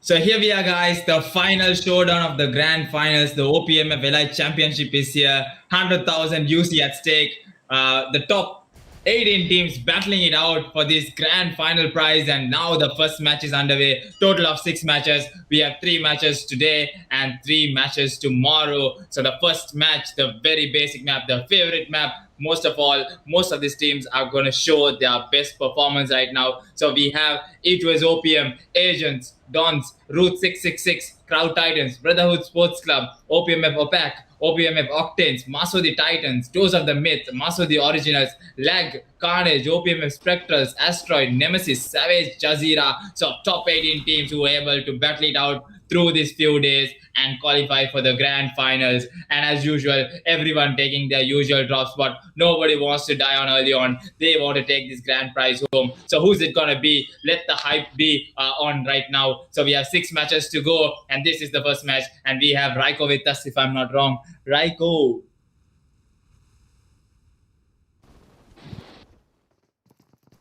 So here we are, guys. The final showdown of the grand finals. The OPMF Elite Championship is here. 100,000 UC at stake. The top 18 teams battling it out for this grand final prize. And now the first match is underway. Total of 6 matches. We have 3 matches today and 3 matches tomorrow. So the first match, the very basic map, the favorite map. Most of these teams are going to show their best performance right now. So we have E2S OPM, Agents, Dons, Route 666, Crowd Titans, Brotherhood Sports Club, OPMF OPAC, OPMF Octanes, Maso the Titans, Toes of the Myth, Maso the Originals, Lag, Carnage, OPMF Spectrals, Asteroid, Nemesis, Savage, Jazeera. So top 18 teams who were able to battle it out through these few days and qualify for the grand finals. And as usual, everyone taking their usual drop spot. Nobody wants to die on early on. They want to take this grand prize home. So who's it going to be? Let the hype be on right now. So we have 6 matches to go, and this is the first match. And we have Raiko with us, if I'm not wrong. Raiko.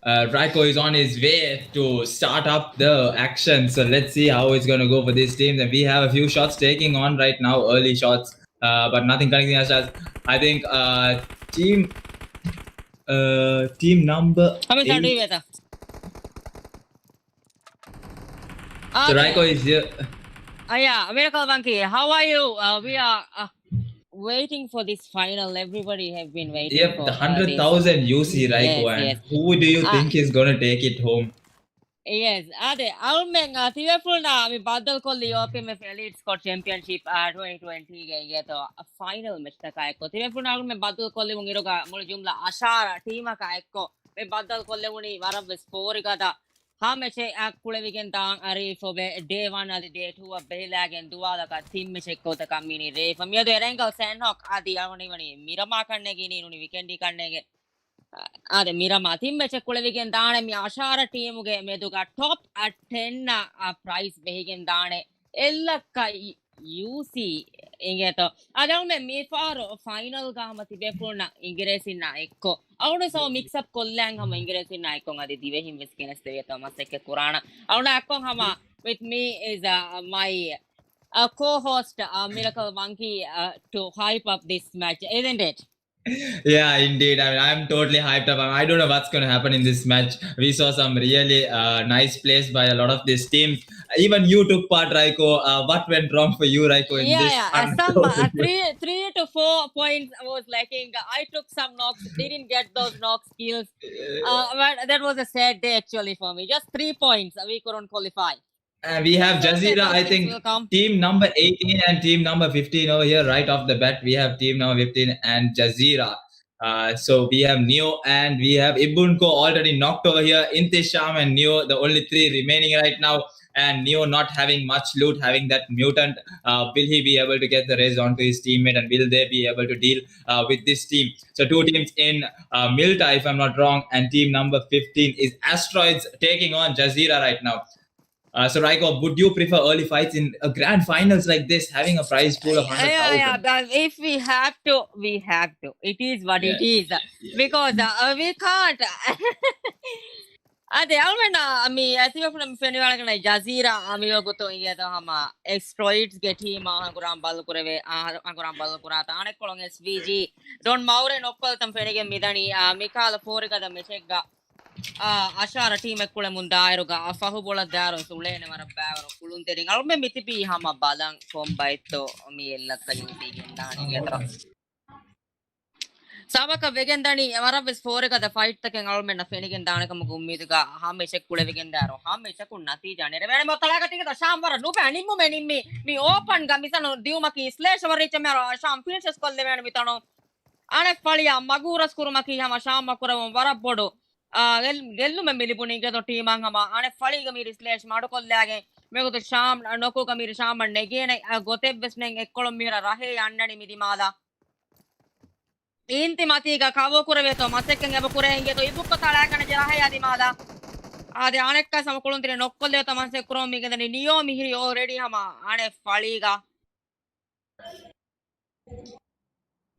Raiko is on his way to start up the action. So let's see how it's going to go for these teams. And we have a few shots taking on right now, early shots, but nothing connecting us. I think team number 8. So Raiko is here. Yeah, Miracle Monkey, how are you? We are waiting for this final. Everybody have been waiting. Yep, for the 100,000 UC, Raiko. Yes. Who do you think is going to take it home? Yes, I'll make a theater now. We battle call the Opmf Elite Scott Championship 2020 get a final match. The Kaiko. Theater now, me battle call the Mungiroga, Murjumla, Ashara, Tima Kaiko, me battle call the Muni, Varab Sporigata. How much a Kulavigan Tang Ari for day 1 and day 2 of Belag and Duala team Mesheko the Kamini Ray from the Rango Sandhawk at the Avani Mirama Carnegie weekend Carnegie. The Mirama team Meshekulavigan Dane Ashara team Meduga top at 10 price Behigan Dane Ella UC Ingeto. I don't me for final Gamati Bepuna Ingress in Naiko. I want to mix up Kolang Hama Ingress in Naikon at the Divahim Viskin Thomas Kurana. I want to Hama with me is my co-host Miracle Monkey to hype up this match, isn't it? Yeah, indeed. I mean, I'm totally hyped up. I don't know what's going to happen in this match. We saw some really nice plays by a lot of these teams. Even you took part, Raiko. What went wrong for you, Raiko? In this some 3 to 4 points I was lacking. I took some knocks, didn't get those knocks skills. But that was a sad day actually for me. Just 3 points, we couldn't qualify. And we have Jazeera, I think, team number 18 and team number 15 over here. Right off the bat, we have team number 15 and Jazeera. So we have Neo and we have Ibunko already knocked over here. Intisham and Neo, the only 3 remaining right now. and Neo not having much loot, having that mutant, will he be able to get the raise onto his teammate, and will they be able to deal with this team? So two teams in Milta, if I'm not wrong, and team number 15 is Asteroids taking on Jazeera right now. So Raiko, would you prefer early fights in a grand finals like this, having a prize pool of 100,000? But if we have to, we have to. It is what it is. Because we can't. ಅದೇ ಅವನ ಮಿ ಅತಿವಫುನ ಫೆನಿವಾಳಗನ Jazeera ಅಮಿಯೋಗುತ್ತೋ ಇಂಗೆತ ಹಮ ಎಕ್ಸ್ಟ್ರಾಯ್ಡ್ಸ್ ಗೆ team ಗುರಾಂ ball ಕುರವೆ ಗುರಾಂ ball ಕುರಾತ ಆನೆಕೊಳಂ ಎಸ್ವಿಜಿ done ಮೌರೆ ನೊಕ್ಕಲ್ ತಂ ಫೆನಿಗೆ ಮಿದನಿ ಮಿಕಾಲ ಫೋರಿಗದ ಮೆಸೆಗ್ಗ ಅಶಾರ team ಎಕ್ಕುಳೆ ಮುಂದಾಯರುಗ ಫಹು ಬೋಳ ದಾರು ಸುಳೇನೆ ಮರ ಬಾವರು ಕುಳುಂತೆರಿ ಅಲ್ಮೆ ಮಿತಿಪಿ ಹಮ ಬಾಲಂ ಕೊಂಬೈತೋ ಮಿ ಎಲ್ಲತ್ತ ಯೂಟಿಗೆ ನಾನಿಗೆತ್ರ Sabaka vegendani amaravs forekada fight taken almenna fenigen danakam gummiduga hammesek kule vegendaro hammesek nati jane re vene motalaga tigeda shamwara nupe animmu menimmi mi open ga misano diumaki slash waricha mero sham finishes kolle vene mitano anek paliya maguras kurumaki hama sham kuram warabodu ಗೆಲ್ಲು ಮೆಮಿಲಿಪುನಿ ಗೆ team ಹಂಗಮ ಅನೆ ಫಳಿಗ ಮೀರಿ ಸ್ಲೇಶ್ ಮಾಡ್ಕೊಲ್ಲಾಗೆ ಮೇಗುದು ಶಾಮ್ ನೊಕೋಗ ಮೀರಿ ಶಾಮ್ ನೆಗೇನೆ ಗೊತೆಬ್ಬೆಸ್ನೆ ಎಕ್ಕೊಳ ಮೀರ ರಹೆ ಅಣ್ಣನಿ ಮಿದಿ ಮಾದ inti matiga kawo kureveto masekken eba kurengeto ibukko talakana jarahe adi mada ade anekka samakulundire nokkolle tamanse kuromi gendani niyo mihiri already hama ane faliga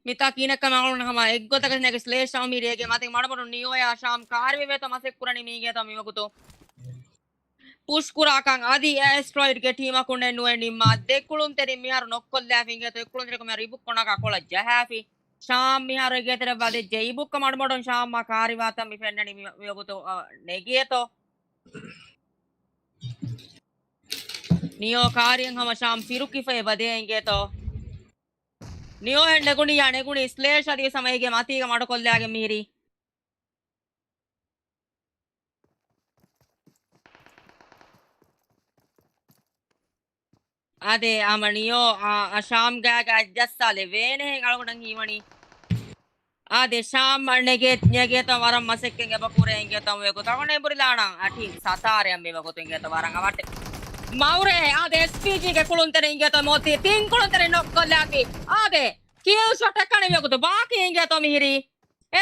mita kinakka maulun hama eggotaka nege slash amirege matik madabodu niyo ya sham karviveto masek kurani mige to miwakuto push kurakan adi asteroid ge team akunne nuwe nimma dekulun teri miharu nokkolle afingeto ekulundire ko miharu ibukko naka kola jahafi शाम मिहारे के तेरे बाद जई book command Mordaunt शाम मा कारिवाता मि फेन्ननी मियोगु तो नेगिए तो नियो कार्यं हम शाम फिरुकी फे बदेंगे तो नियो हेंडे गुणी याने गुणी स्लेश आदि समय के माती का माडो कोल्ले आगे मिहिरी अदे आमनियो शाम गा जस्साले वेने गालगुडं हिवणी ade sham marnege nyege to waram masekkenge bakurenge to mego tagone burilana ati satare amme mego to inge to warang awate maure ade spg ge kuluntere inge to moti tin kuluntere nokkollaki ade kill shot ekkane mego to baaki inge to mihiri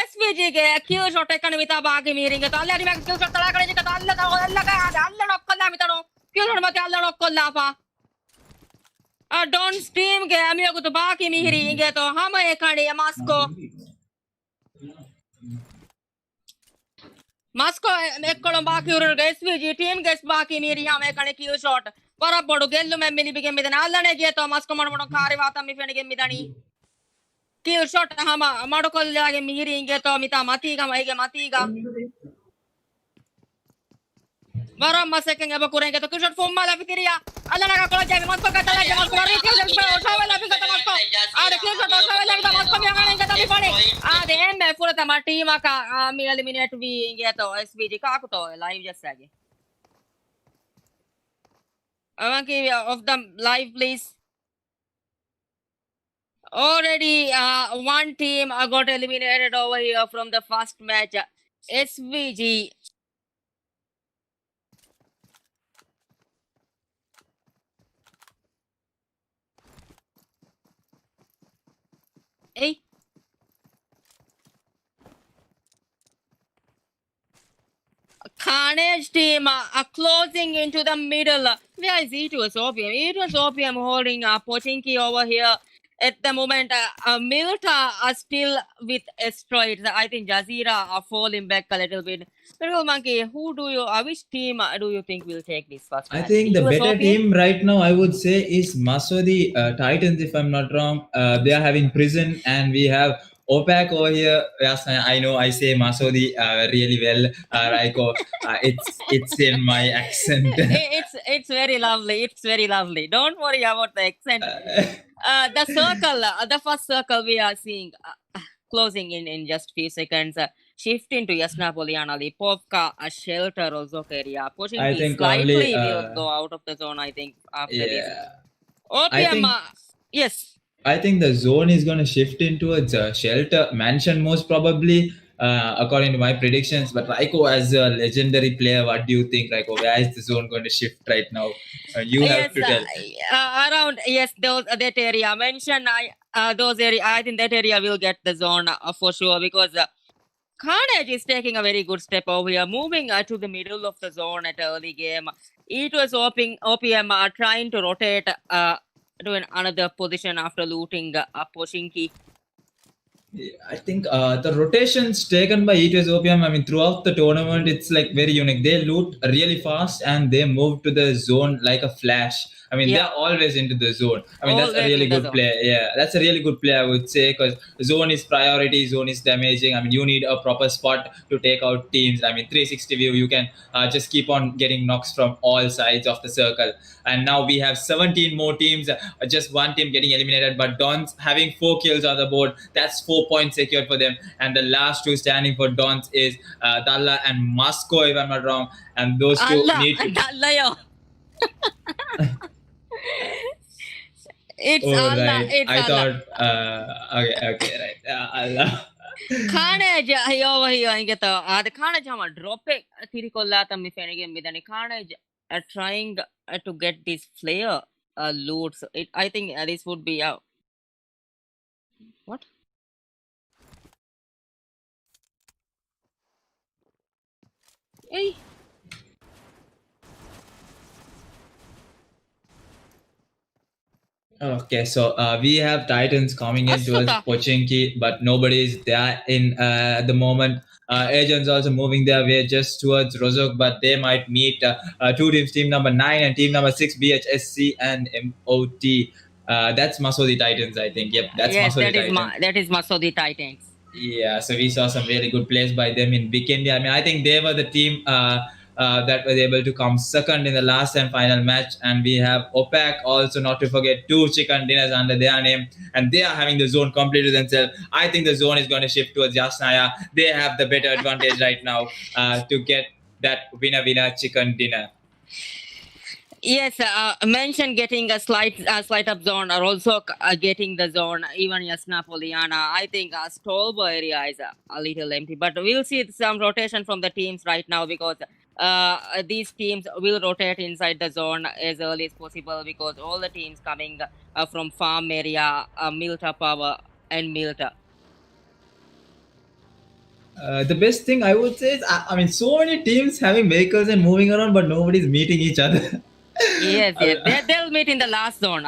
svg ge kill shot ekkane mita baaki mihiri inge to alle adi meg kill shot tala kale jeka to alla ga ade alle nokkolla mitano kill shot mate alle nokkolla pa don't stream ge amego to baaki mihiri inge to hama ekane masko Moscow ekkolom baaki urunu SVG team ges baaki miri hame kane kill shot parabodu gellu men mini bigem midana allane geto Moscow mono kari wata mi fenige midani kill shot hama madokollage miri ingeto mita matiga maige matiga waram masekken eba kurenge to kill shot fumma la fikiriya allana ka kola jami Moscow ka tala jami Moscow ri kill shot osawela fikata Moscow ade kill shot osawela fikata Moscow mi angane ingeta mi pone ade emme purata ma team aka mi eliminate vi ingeto SVG ka akuto live jessage avanki of the live please already one team got eliminated over here from the first match SVG hey Carnage team are closing into the middle. Where is it was Opium? It was Opium holding Pochinki over here. At the moment, Milta are still with asteroids. I think Jazeera are falling back a little bit. Pero Monkey, which team do you think will take this first match? I think the better team right now, I would say, is Masodi Titans, if I'm not wrong. They are having Prison, and we have Opmf over here. Yes, I know I say Masodi really well, Raiko. It's in my accent. It's very lovely. It's very lovely. Don't worry about the accent. The circle, the first circle we are seeing closing in just few seconds. Shift into Yasnapoliana, Lipovka, a shelter also area. Pushing slightly will go out of the zone, I think, after this. Opium, yes. I think the zone is going to shift into a shelter mansion most probably. according to my predictions. But Raiko, as a legendary player, what do you think, Raiko? Where is the zone going to shift right now? You have Yes, to tell. around yes, those that area mention. Those area. I think that area will get the zone for sure because Carnage is taking a very good step over here, moving to the middle of the zone at early game. It was OPM trying to rotate to another position after looting Poshinki. I think the rotations taken by ETS OPM, I mean, throughout the tournament, it's like very unique. They loot really fast and they move to the zone like a flash. I mean, Yeah, they're always into the zone. I mean, that's a always really in the good zone. play. Yeah, that's a really good play, I would say, because zone is priority, zone is damaging. I mean, you need a proper spot to take out teams. I mean, 360 view, you can just keep on getting knocks from all sides of the circle. And now we have 17 more teams, just one team getting eliminated, but Dons having 4 kills on the board. That's 4 points secured for them. And the last two standing for Dons is Dalla and Moscow, if I'm not wrong. And those two Allah, need to. Allah, yo. It's Oh, Allah, right. it's I Allah. thought, okay, right. Allah. Carnage over here and get the Carnage drop it Tirikola Tammy Fennigan with any Carnage trying to get this flare loot. So I think this would be what? Hey, Okay, so we have Titans coming in towards Aswata. Pochinki, but nobody is there in at the moment. Agents also moving their way just towards Rozok, but they might meet two teams, team number 9 and team number 6, BHSC and MOT. That's Masodi Titans, I think. Yep, that's Yes, Masodi Titans. that is Masodi Titans. Yeah, so we saw some really good plays by them in Big India. I mean, I think they were the team that was able to come second in the last and final match. And we have OPEC also, not to forget, two chicken dinners under their name. And they are having the zone completely to themselves. I think the zone is going to shift towards Yasnaya. They have the better advantage right now to get that winner chicken dinner. Yes, mention getting a slight up zone or also getting the zone. Even Yasna Poliana, I think Stolbo area is a little empty, but we'll see some rotation from the teams right now because these teams will rotate inside the zone as early as possible because all the teams coming from farm area, Milta Power and Milta. The best thing I would say is, I mean, so many teams having vehicles and moving around, but nobody's meeting each other. Yes, they'll meet in the last zone.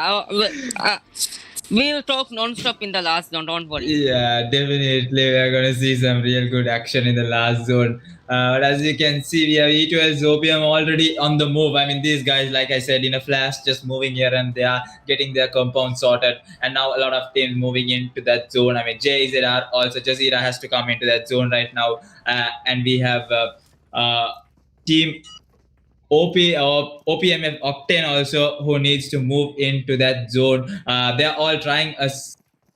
We'll talk non-stop in the last zone. Don't worry. Yeah, definitely. We're going to see some real good action in the last zone. But as you can see, we have E2S Opium already on the move. I mean, these guys, like I said, in a flash, just moving here and they are getting their compound sorted. And now a lot of teams moving into that zone. I mean, JZR also, Jazeera has to come into that zone right now. And we have team OPMF Octane also, who needs to move into that zone. They're all trying a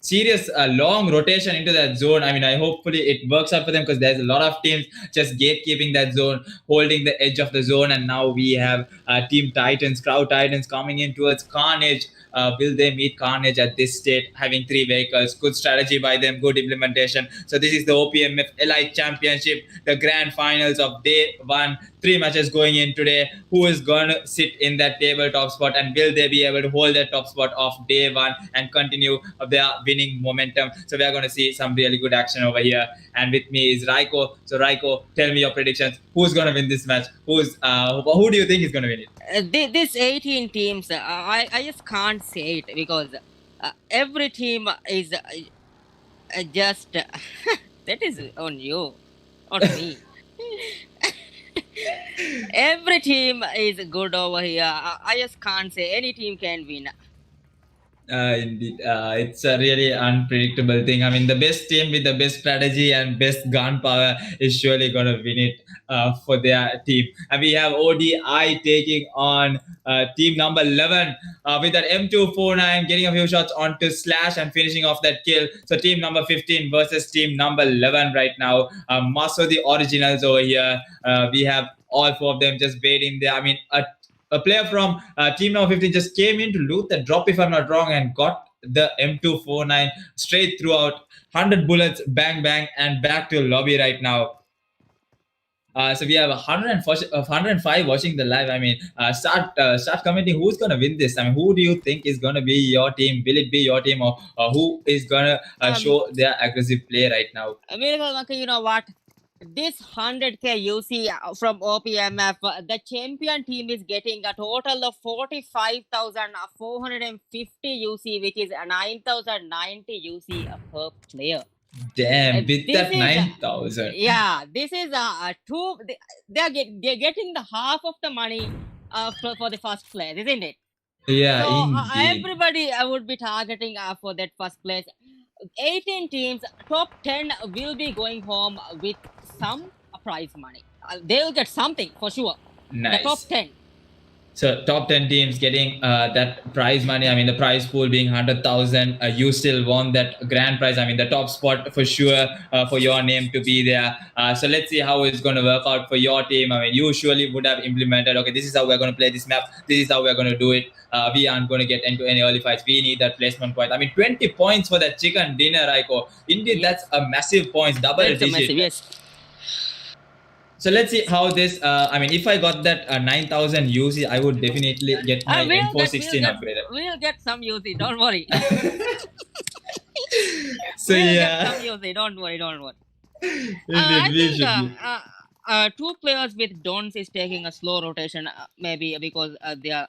serious long rotation into that zone. I mean, I hopefully it works out for them because there's a lot of teams just gatekeeping that zone, holding the edge of the zone. And now we have Team Titans, Crowd Titans coming in towards Carnage. Will they meet Carnage at this state, having 3 vehicles? Good strategy by them, good implementation. So this is the OPMF Elite Championship, the grand finals of day 1. 3 matches going in today. Who is going to sit in that tabletop spot, and will they be able to hold that top spot of day 1 and continue their winning momentum? So we are going to see some really good action over here. And with me is Raiko. So Raiko, tell me your predictions. Who's going to win this match? Who do you think is going to win it? This 18 teams, I just can't say it because every team is just that is on you, not me. Every team is good over here. I just can't say any team can win. Indeed, it's a really unpredictable thing. I mean, the best team with the best strategy and best gun power is surely going to win it for their team. And we have ODI taking on team number 11 with that M249 getting a few shots onto Slash and finishing off that kill. So team number 15 versus team number 11 right now. Maso the originals over here. We have all 4 of them just waiting there. I mean, a player from team number 15 just came in to loot the drop, if I'm not wrong, and got the M249 straight throughout, 100 bullets, bang bang, and back to lobby right now. So we have 105 watching the live. I mean, start commenting who's gonna win this. I mean, who do you think is gonna be your team? Will it be your team, or who is gonna show their aggressive play right now? Miracle Monkey, you know what? This 100k UC from OPMF, the champion team is getting a total of 45,450 UC, which is 9,090 UC per player. Damn, with that 9,000. Yeah, this is two. They're getting the half of the money for the first place, isn't it? Yeah, so indeed. everybody would be targeting for that first place. 18 teams, top 10 will be going home with some prize money. They'll get something for sure. Nice. The top 10. So top 10 teams getting that prize money. I mean, the prize pool being 100,000. You still won that grand prize. I mean, the top spot for sure for your name to be there. So let's see how it's going to work out for your team. I mean, you surely would have implemented, okay, this is how we're going to play this map. This is how we're going to do it. We aren't going to get into any early fights. We need that placement point. I mean, 20 points for that chicken dinner, Raiko. Indeed, that's a massive points, double digit. Massive, yes. So let's see how this. I mean, if I got that 9,000 UC, I would definitely get my M416 upgraded. We'll get some UC. Don't worry. So we'll yeah, get some UC. Don't worry. Indeed, I think two players with Dons is taking a slow rotation, maybe because they are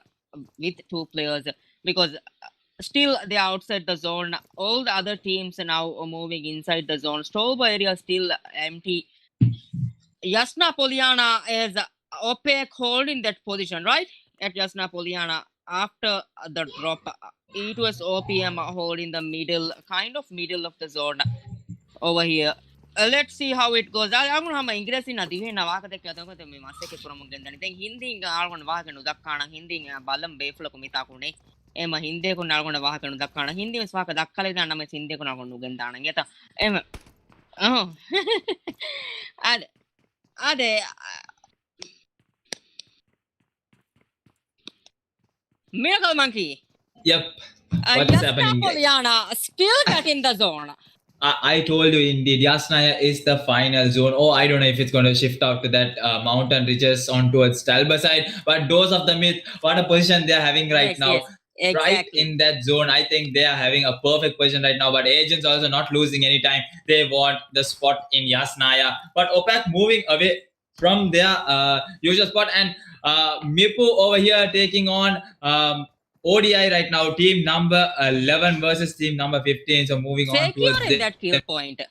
with two players, because still they are outside the zone. All the other teams are now moving inside the zone. Stolba area still empty. Yasna Poliana is Opek holding that position, right? At Yasna Poliana after the drop, it was OPM holding the middle, kind of middle of the zone over here. Let's see how it goes. I'm going to have English in a divine Navaka. The Kathaka, me Masaki from Gandan. Hindi, Argon Wakan, Dakana, Hindi, Balam Bayfla Mitakune, Emma Hindi, Kunagon Wakan, Dakana, Hindi, Swaka, Dakala, and I'm Hindi, Kunagon Ugandana. Yet, Emma. Oh, and Ade Miracle Monkey. Yep. What is happening? Poliana still got in the zone. I told you indeed, Yasnaya is the final zone. Oh, I don't know if it's going to shift out to that mountain ridges on towards Talba side. But those of the myth, what a position they are having right now. Yes, exactly. Right in that zone, I think they are having a perfect position right now. But Agents also not losing any time. They want the spot in Yasnaya. But OPAC moving away from their usual spot. And Mipu over here taking on ODI right now, team number 11 versus team number 15. So moving on towards that kill point.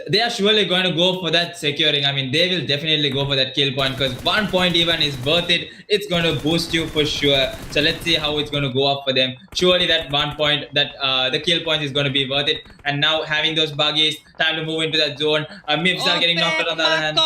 They are surely going to go for that securing. I mean, they will definitely go for that kill point because 1 point even is worth it. It's going to boost you for sure. So let's see how it's going to go up for them. Surely that 1 point, that the kill point is going to be worth it. And now having those buggies, time to move into that zone. Mips are getting knocked out on the other hand.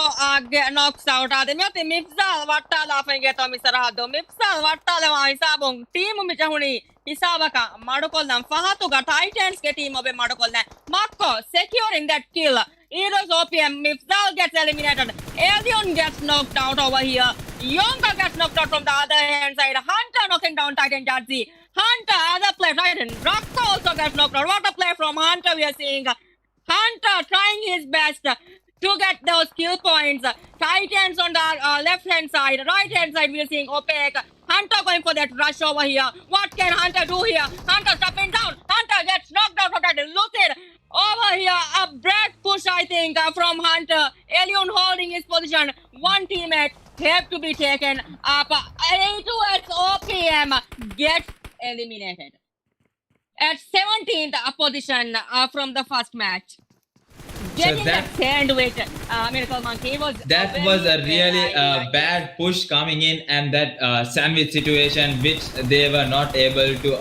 Get knocks out. Mips are what laughing at Misarado. Mips are what Sabong. Team Michahuni. Isabaka, Madokolam, Fahatuga, Titans get him of a Madokola. Marco securing that kill. Heroes OPM, Mifsal gets eliminated. Alien gets knocked out over here. Yonga gets knocked out from the other hand side. Hunter knocking down Titan Jazzy. Hunter, other play, Titan. Rocko also gets knocked out. What a play from Hunter we are seeing. Hunter trying his best to get those kill points. Titans on the left hand side. Right hand side we are seeing Opek. Hunter going for that rush over here. What can Hunter do here? Hunter stepping down. Hunter gets knocked out for that. Lucid over here. A breath push, I think, from Hunter. Alien holding his position. One teammate have to be taken up. A2X OPM gets eliminated. At 17th position from the first match. Getting that sandwich, Miracle Monkey was... That was a really bad push coming in, and that sandwich situation which they were not able to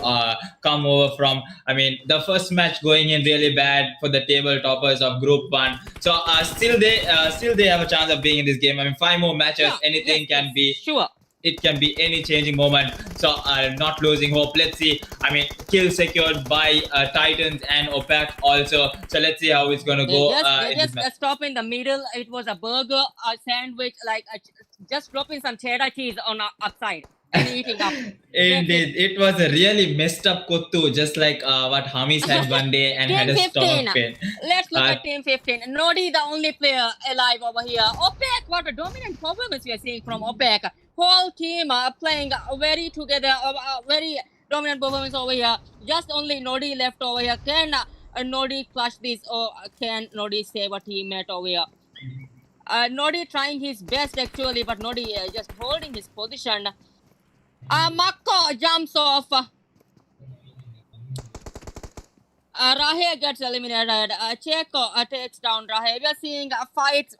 come over from. I mean, the first match going in really bad for the table toppers of Group 1. So still they have a chance of being in this game. I mean, 5 more matches, anything can be... Sure. It can be any changing moment. So not losing hope. Let's see. I mean, kill secured by Titans and OPAC also. So let's see how it's going to go. They just stop in the middle. It was a burger, a sandwich, like just dropping some cheddar cheese on the upside. and eating up. Indeed, it was a really messed up Kottu, just like what Hamis had one day and had Team a 15. stomach pain. Let's look Uh, at Team 15. Nodi, the only player alive over here. OPEC, what a dominant performance we are seeing from OPEC. Whole team playing very together, very dominant performance over here. Just only Nodi left over here. Can Nodi clutch this, or can Nodi save a teammate over here? Nodi trying his best actually, but Nodi just holding his position. Mako jumps off. Rahe gets eliminated. Cheko takes down Rahe. We are seeing a fight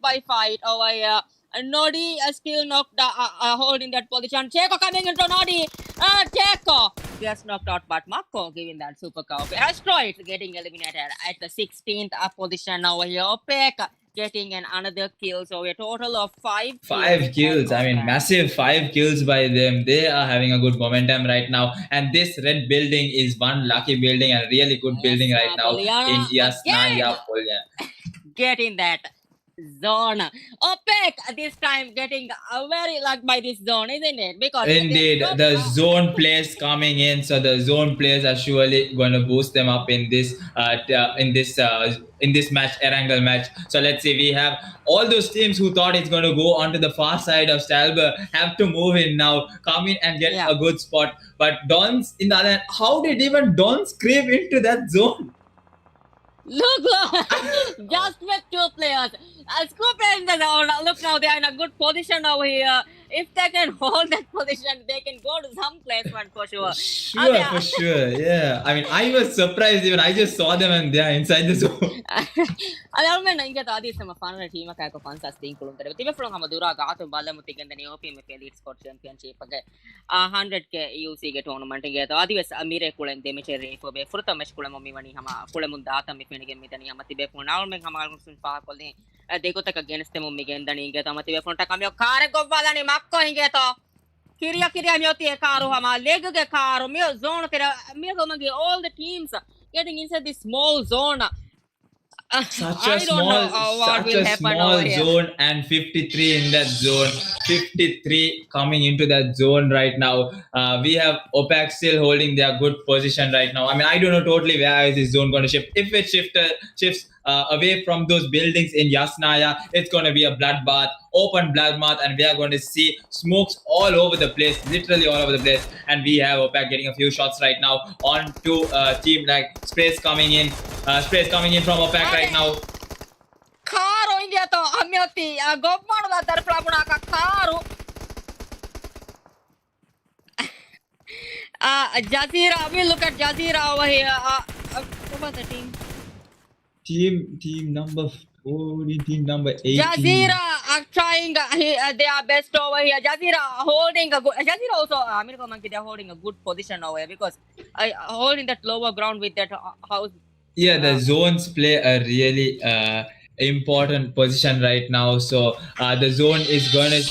by fight over here. Nodi still knocked, holding that position. Cheko coming into Nodi. Cheko gets knocked out, but Mako giving that super cow. Asteroid getting eliminated at the 16th position over here. Opek getting another kill. So a total of 5 5 kills. I mean, massive 5 kills by them. They are having a good momentum right now. And this red building is one lucky building and really good building right now in Yasnaya Polya. Getting that zone. OPEC this time getting very lucky by this zone, isn't it? Because Indeed, the zone players coming in, so the zone players are surely going to boost them up in this in this match, Erangel match. So let's see, we have all those teams who thought it's going to go onto the far side of Stalber have to move in now, come in and get a good spot. But Dons, in the other hand, how did even Dons creep into that zone? Look, just with 2 players. Scoop in the zone. Look, now they are in a good position over here. If they can hold that position, they can go to some placement for sure. For sure. Yeah. I mean, I was surprised even. I just saw them and they are inside the zone. Almen inga tadi sama fan team ka ko fansas ting kulun tere. Tibe from hamadura gato balla mutigen the Opmf Elite Squad Championship ge 100k UC ge tournament ge to adi wes amire kulen de meche re fo be furta mesh kulen mi wani hama kulen data mi fenige mitani hama tibe from now men hama sun pa kolni deko tak against them mi gen dani ge to hama tibe from ta kamyo kare go wala ni makko hinge to Kiria mi oti e karo hama leg ge karo mi zone tere mi go magi all the teams getting inside this small zone. Such a small zone and 53 in that zone. 53 coming into that zone right now. We have OPEC still holding their good position right now. I mean, I don't know totally where is this zone going to shift. If it shifts away from those buildings in Yasnaya, it's going to be a bloodbath, open bloodbath, and we are going to see smokes all over the place, literally all over the place. And we have OPEC getting a few shots right now on to team like sprays coming in from OPEC right now. Karo India to Amyoti, Gopman da Tarflabuna Karo. Jazira, we look at Jazira over here. What was the team? Team number 40, team number 18. Jazira are trying their best over here. Jazira holding a good. Jazira also, American Monkey, they are holding a good position over here because holding that lower ground with that house. Yeah, the zones play a really important position right now. So the zone is going to.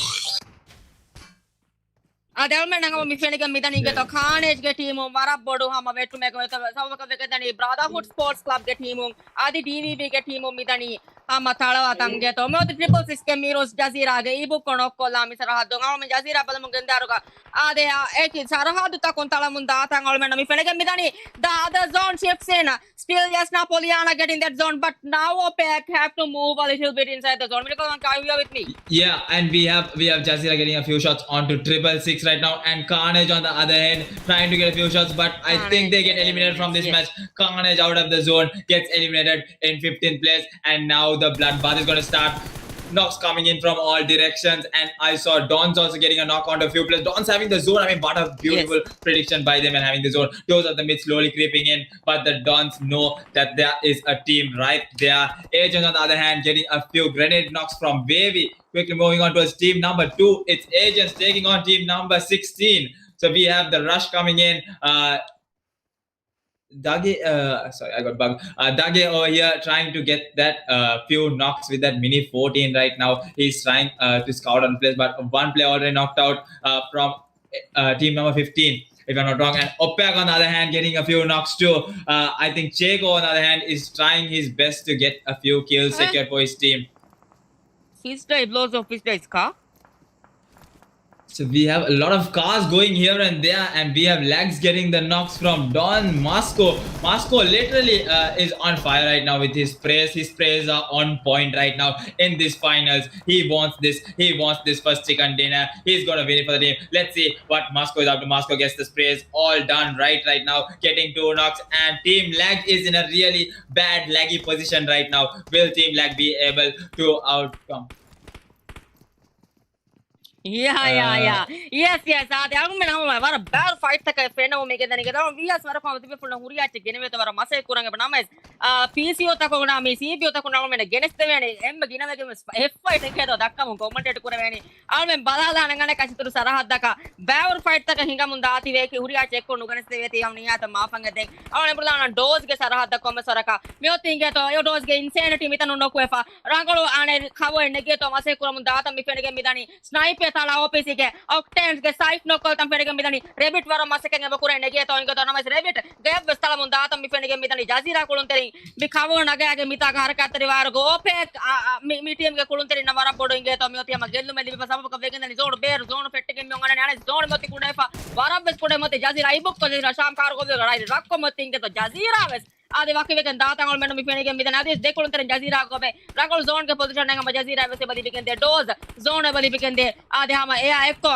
Adelman hanga mi fenige midani ge to Carnage ge team Marabodu hama vetu me ko sabaka vekadani Brotherhood Sports Club ge team adi DVB ge team midani hama thalawa tange to me odi 666 ge Miros Jazira ge ibu kono kola mi sarahadu ngam me Jazira bal mun gendaru ga ade eki sarahadu ta kon tala mun da tangol me mi fenige midani the other zone shifts in still yes Napoleana getting that zone but now OPEC have to move a little bit inside the zone. Are you with me? Yeah, and we have Jazira getting a few shots onto 666 right now, and Carnage on the other end trying to get a few shots, but I think they get eliminated from this match. Carnage out of the zone gets eliminated in 15th place, and now the bloodbath is going to start. Knocks coming in from all directions, and I saw Don's also getting a knock onto a few players. Don's having the zone. I mean, what a beautiful prediction by them and having the zone. Those are the mids slowly creeping in, but the Dons know that there is a team right there. Agents on the other hand getting a few grenade knocks from Wavy. Quickly moving on to his team number 2. It's Agents taking on team number 16. So we have the rush coming in. Dage, sorry, I got bugged. Dage over here trying to get that few knocks with that mini 14 right now. He's trying to scout on place, but one player already knocked out from team number 15, if I'm not wrong. And OPEC on the other hand getting a few knocks too. I think Cheko on the other hand is trying his best to get a few kills secured for his team. His day blows off his day car. So we have a lot of cars going here and there, and we have Legs getting the knocks from Don Moscow. Moscow literally is on fire right now with his sprays. His sprays are on point right now in this finals. He wants this. He wants this first chicken dinner. He's gonna win it for the team. Let's see what Moscow is up to. Moscow gets the sprays all done right now, getting two knocks, and Team Lag is in a really bad laggy position right now. Will Team Lag be able to outcome? Yeah. Yes. The argument var bad fight tak fena me ke dani ke da vias var ko tibe full huriya che gene me to var mase kurang be nama PCO ta ko na me CPO ta ko na me genes te veni em gina me F fight ke do dakka mun commentate kura veni al me bala da nangane kasituru sarahad daka bad fight tak hinga mun daati ve ke huriya che ko nu genes te veti am niya ta maafang den al me bulana dose ke sarahad dakko me saraka me otinge to yo dose ke insanity mitanu no ko efa rangolo ane khavo enne ke to mase kura mun daata mi fene ke midani sniper tala OPC ke octanes ke site no kol tam fene ke midani rabbit wara mase ke ngabakure nege to inga to namas rabbit gab stala mun daata mi fene ke midani jazira kulun teri bi khavo naga ge mita gar ka teri war go opek mi team ke kulun teri nawara bodo inge to mi otiya ma gelu me libi sabu ka vegen zone bear zone fette ke mi ngane nane zone moti kude fa wara bes kude moti jazira ibuk ko jazira sham kar go garai rakko moti inge to jazira bes ade wakke vegen daata ngol men mi fene ke midani ade de kulun teri jazira go be rakol zone ke position nga jazira bes badi biken de dose zone badi biken de ade hama eya ekko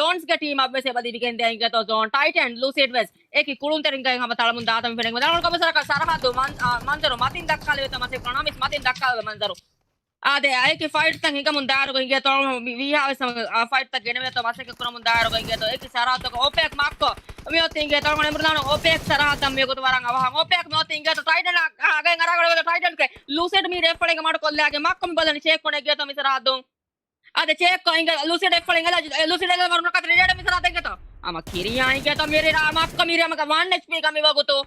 dons ke team ab se badi biken de inge to zone titan lucid west eki kulun teri nga hama talamun daata mi fene ke midani ko besara sarahadu manzaro matin dakkale veta mase pronamis matin dakkale manzaro ade eki fight tang hinga mun daaro go inge to we have some fight tang gene me to mase ke kura mun daaro go inge to eki sarahadu ko opek makko mi otinge to ngone murlano opek sarahadu me ko to waranga wa opek me otinge to titan age ngara go titan ke lucid mi refale ge mad kolle age makko mi balani check kone ge to mi sarahadu ade check ko inge lucid refale ngala lucid ge marun ka trade mi sarahadu ge to ama kiriya inge to mere makko mi re maka 1 HP ka mi wagutu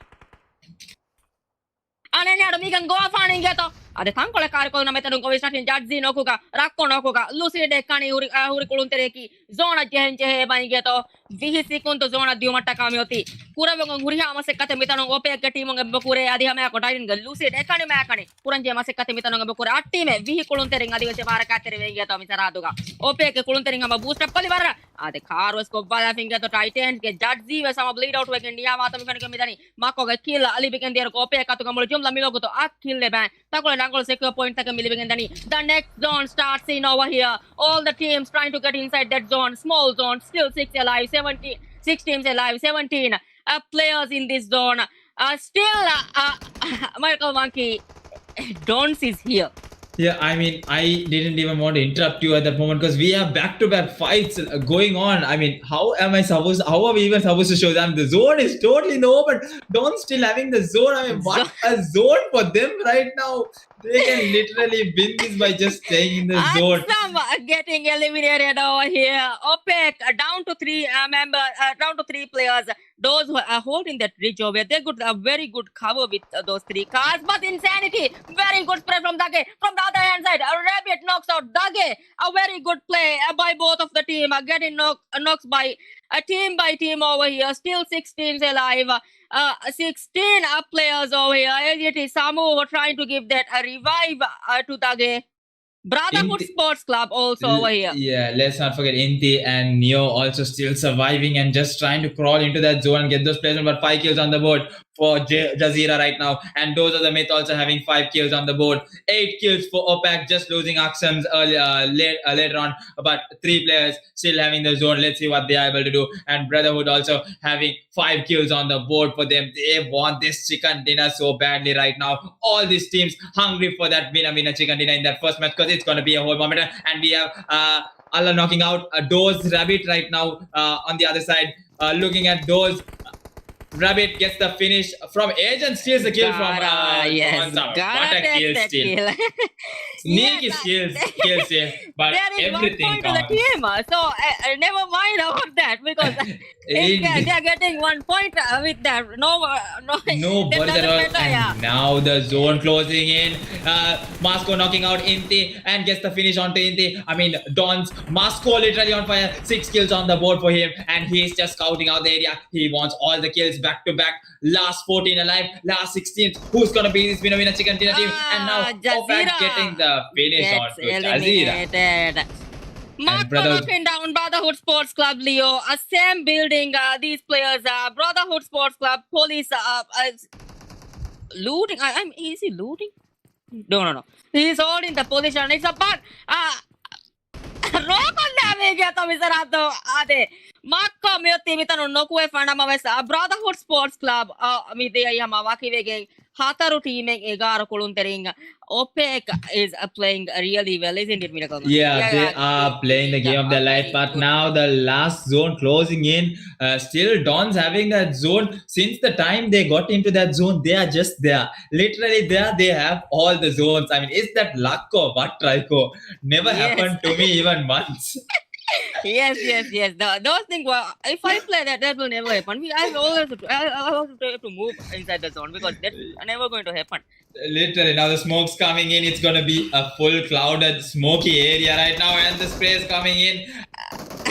ane ne ado mi kan go afane inge to ade tankole karikol na metadun ko visatin judge nokuga rakko nokuga lucid ekani huri kulun tereki zona jehenje he bange to vihi sikunto zona diumatta kami oti kurabengo huriha amase kate mitanong ope ke team nge bokure adi hame ko titan ge lucid ekani ma ekani kuranje amase kate mitanong bokure atti me vihi kulun tering adi ge bara katere venge to misaraduga ope ke kulun tering ama boost up pali bara ade carwas ko bala finge to titan ke judge ve sama bleed out wegen niya mata mi fenke midani makko ge kill ali biken der ko ope katu gamul jum lami logo to ak kill le ban takole nangol secure point tak mi biken dani the next zone starts in over here all the teams trying to get inside that zone small zone still 6 alive 17 6 teams alive 17 players in this zone still Michael Monkey Dons is here. Yeah, I mean, I didn't even want to interrupt you at that moment because we have back-to-back fights going on. I mean, how are we even supposed to show them? The zone is totally no, but Don's still having the zone. I mean, what a zone for them right now. They can literally win this by just staying in the zone. Some getting eliminated over here. OPEC down to down to 3 players. Those who are holding that ridge over here, they got a very good cover with those 3 cars. But insanity, very good spray from Dage. From the other hand side, a rabbit knocks out Dage. A very good play by both of the team. Getting knocks by team over here. Still 6 teams alive. 16 players over here. It is Samu trying to give that a revive to Dage. Brotherhood Sports Club also over here. Yeah, let's not forget Inti and Neo also still surviving and just trying to crawl into that zone and get those players. But 5 kills on the board for Jazeera right now. And those are the Myth also having 5 kills on the board. 8 kills for OPEC, just losing Aksams later on. But 3 players still having the zone. Let's see what they are able to do. And Brotherhood also having 5 kills on the board for them. They want this chicken dinner so badly right now. All these teams hungry for that winner chicken dinner in that first match because it's going to be a whole moment. And we have Allah knocking out Doze Rabbit right now on the other side. Looking at Doze. Rabbit gets the finish from Edge and steals the kill from yes, what a kill steal. Sneaky kills, but there is everything 1 point counts. to the team, so never mind about that because they are getting 1 point with that. No worries at all. And now the zone closing in. Moscow knocking out Inti and gets the finish onto Inti. I mean, Don's Moscow literally on fire. 6 kills on the board for him, and he's just scouting out the area. He wants all the kills back to back. Last 14 alive, last 16. Who's gonna be this winner chicken dinner team? And now OPEC getting the finish on to Jazeera. And Marco brother, knocking down Brotherhood Sports Club, Leo. Same building. These players. Brotherhood Sports Club. Police. Looting. Is he looting? No. He's holding the position. It's a bug. Rokonda gaya to misarato. Ade. Marco miotti mitano nokue fana mavesa. Brotherhood Sports Club. Midea yamawaki vege. Hataru team egar kuluntering. Opec is playing really well, isn't it, Miracle? yeah, they are playing the game of their life, Very but good. now the last zone closing in. Still, Don's having that zone. Since the time they got into that zone, they are just there. Literally, there they have all the zones. I mean, is that luck or what, Trico? Never Yes. happened to me even once. Yes. Those things were, if I play that, that will never happen. I always have to move inside the zone because that's never going to happen. Literally, now the smoke's coming in. It's gonna be a full clouded, smoky area right now, and the spray is coming in.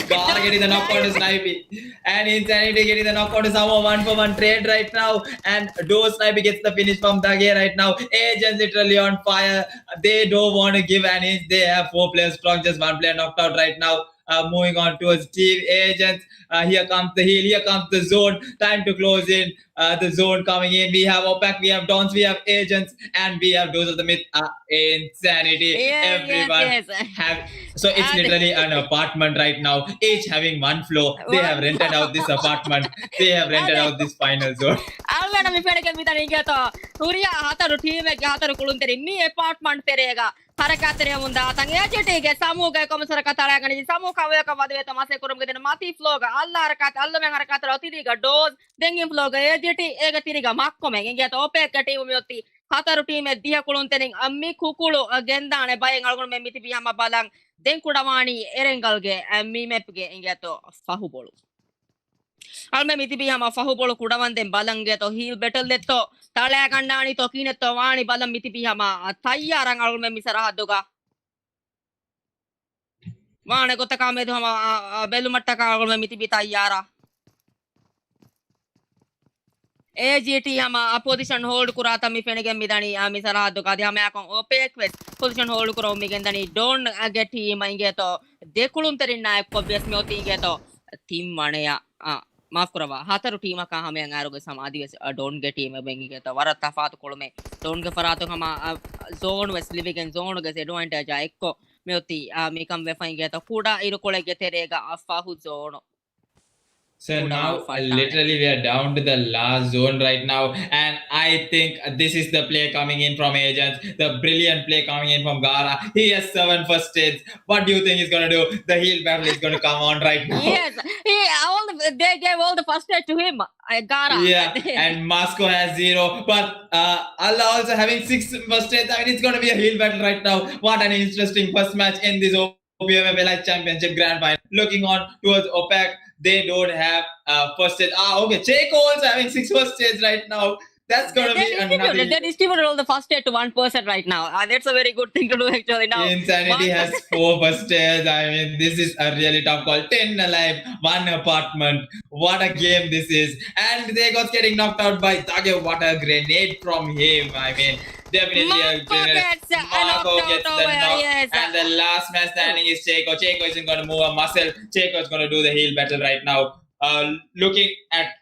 Gar getting the knockout is Snipey. And Insanity getting the knockout is our 1-for-1 trade right now. And Do Snipey gets the finish from Dage right now. Agents literally on fire. They don't want to give an inch. They have 4 players strong, just 1 player knocked out right now. Moving on towards Team Agents. Here comes the heal. Here comes the zone. Time to close in. The zone coming in. We have Opac, we have Dons, we have Agents, and we have Those of the Myth. Insanity. Everyone have. So it's literally an apartment right now, each having one floor. They have rented out this apartment. They have rented out this final zone. Alvena mi fedeke mi tani geto. Uriya hataru team ge hataru kulunteri mi apartment terega. Harakatere munda tang ejete ge samuga komisara katala gani samuka weka wadweta mase kurum ge den mati flow ga alla harakat alla men harakatara otiri ga dose dengin flow ga ejete ega tiriga makko men ge to opek team mi otti hataru team e diha kulunterin ammi kukulu gendane bayen algon men miti bihama balang den kudawani erengal ge mi map ge ingeto fahubolu alme miti bihama fahubolu kudawanden balange to heal battle letto tala gannani to kinetto wani balam miti bihama tayyaran alme misara haduga wane gotaka me dhama belumatta ka alme miti bi tayyara AGT hama position hold kurata mi fenegen midani misara haduga di hama akon opek wes position hold kuro mi gendani don't get him ingeto dekulun terin na obvious me oti ingeto team maneya माफ करवा हाथर team का हमें अंगारों के समाधि वैसे don't get team में बेंगी कहता वारा तफात कोल में डोंट के फरातो हम जोन वेस लिविंग इन जोन के से डोंट जाए को में होती मी कम वे फाइन कहता कूड़ा इरो कोले के तेरेगा अफाहु zone So now, literally, we are down to the last zone right now, and I think this is the play coming in from Agents. The brilliant play coming in from Gara. He has 7 first aids. What do you think he's gonna do? The heal battle is gonna come on right now. Yes, they gave all the first aid to him. Gara. Yeah, and Moscow has 0, but Allah also having 6 first aids. I mean, it's gonna be a heal battle right now. What an interesting first match in this OPMF Elite Championship Grand Final. Looking on towards OPEC. They don't have first aid. Okay. Checo also having 6 first aids right now. That's gonna be another. They distributed all the first aid to 1 person right now. That's a very good thing to do actually now. Insanity has 4 first aids. I mean, this is a really tough call. 10 alive, 1 apartment. What a game this is. And they got getting knocked out by Tage. What a grenade from him. I mean, definitely Marco gets the knock. Yes. And the last man standing is Checo. Checo isn't going to move a muscle. Checo is going to do the heel battle right now. Looking at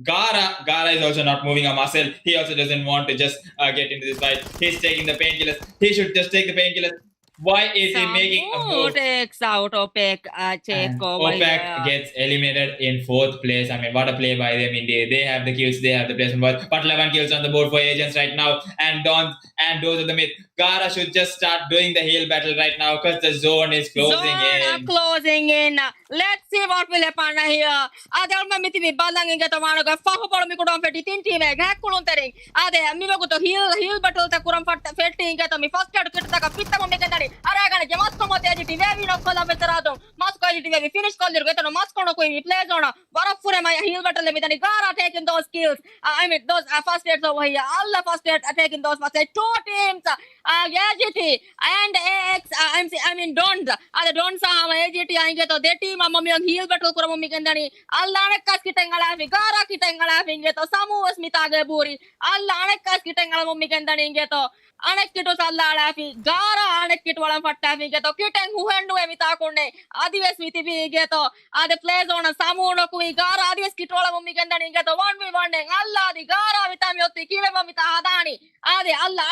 Gara is also not moving a muscle. He also doesn't want to just get into this fight. He's taking the painkillers. He should just take the painkillers. Why is he making a move? Takes out Opec, Checo. Opec gets eliminated in 4th place. I mean, what a play by them indeed. They have the kills, they have the placement, but 11 kills on the board for Agents right now. And Dons and those are the myth. Gara should just start doing the heal battle right now because the zone is closing in. Let's see what will happen here. Adalma miti mi balang inga tamano ga fahu palo mi kudam feti tin team hai gak kulun tering. Ade mi ko to heal battle ta kuram feti inga to mi first card kita ka pitta mo mi kendari. Ara ga je Moscow mo te aji TV vi no kola betarado. Moscow aji TV finish call dirgo to Moscow no koi play zona. Barafure my heal battle le mi tani Gara taking those kills. I mean those first aids over here. All first aid taking those first aid. 2 teams. AGT and AX. I mean don't. Ade don't sa AGT आएंगे तो देती mummy हम heal battle करो mummy के अंदर अल्लाह ने कस की टेंगला है Gara की टेंगला है तो सामू अस्मिता के बुरी अल्लाह ने कस की टेंगला मम्मी के अंदर इंगे तो Anekito Salalafi, Gara Anekit Walam Fatafi Geto, Kitten who hand away with Akone, Adives with Geto, the players on a Samuno Kui, Gara, Adives Kitola Mumikan and Geto, 1v1, Allah, the Gara with Amyoti, Kileva with Hadani, Adi Allah,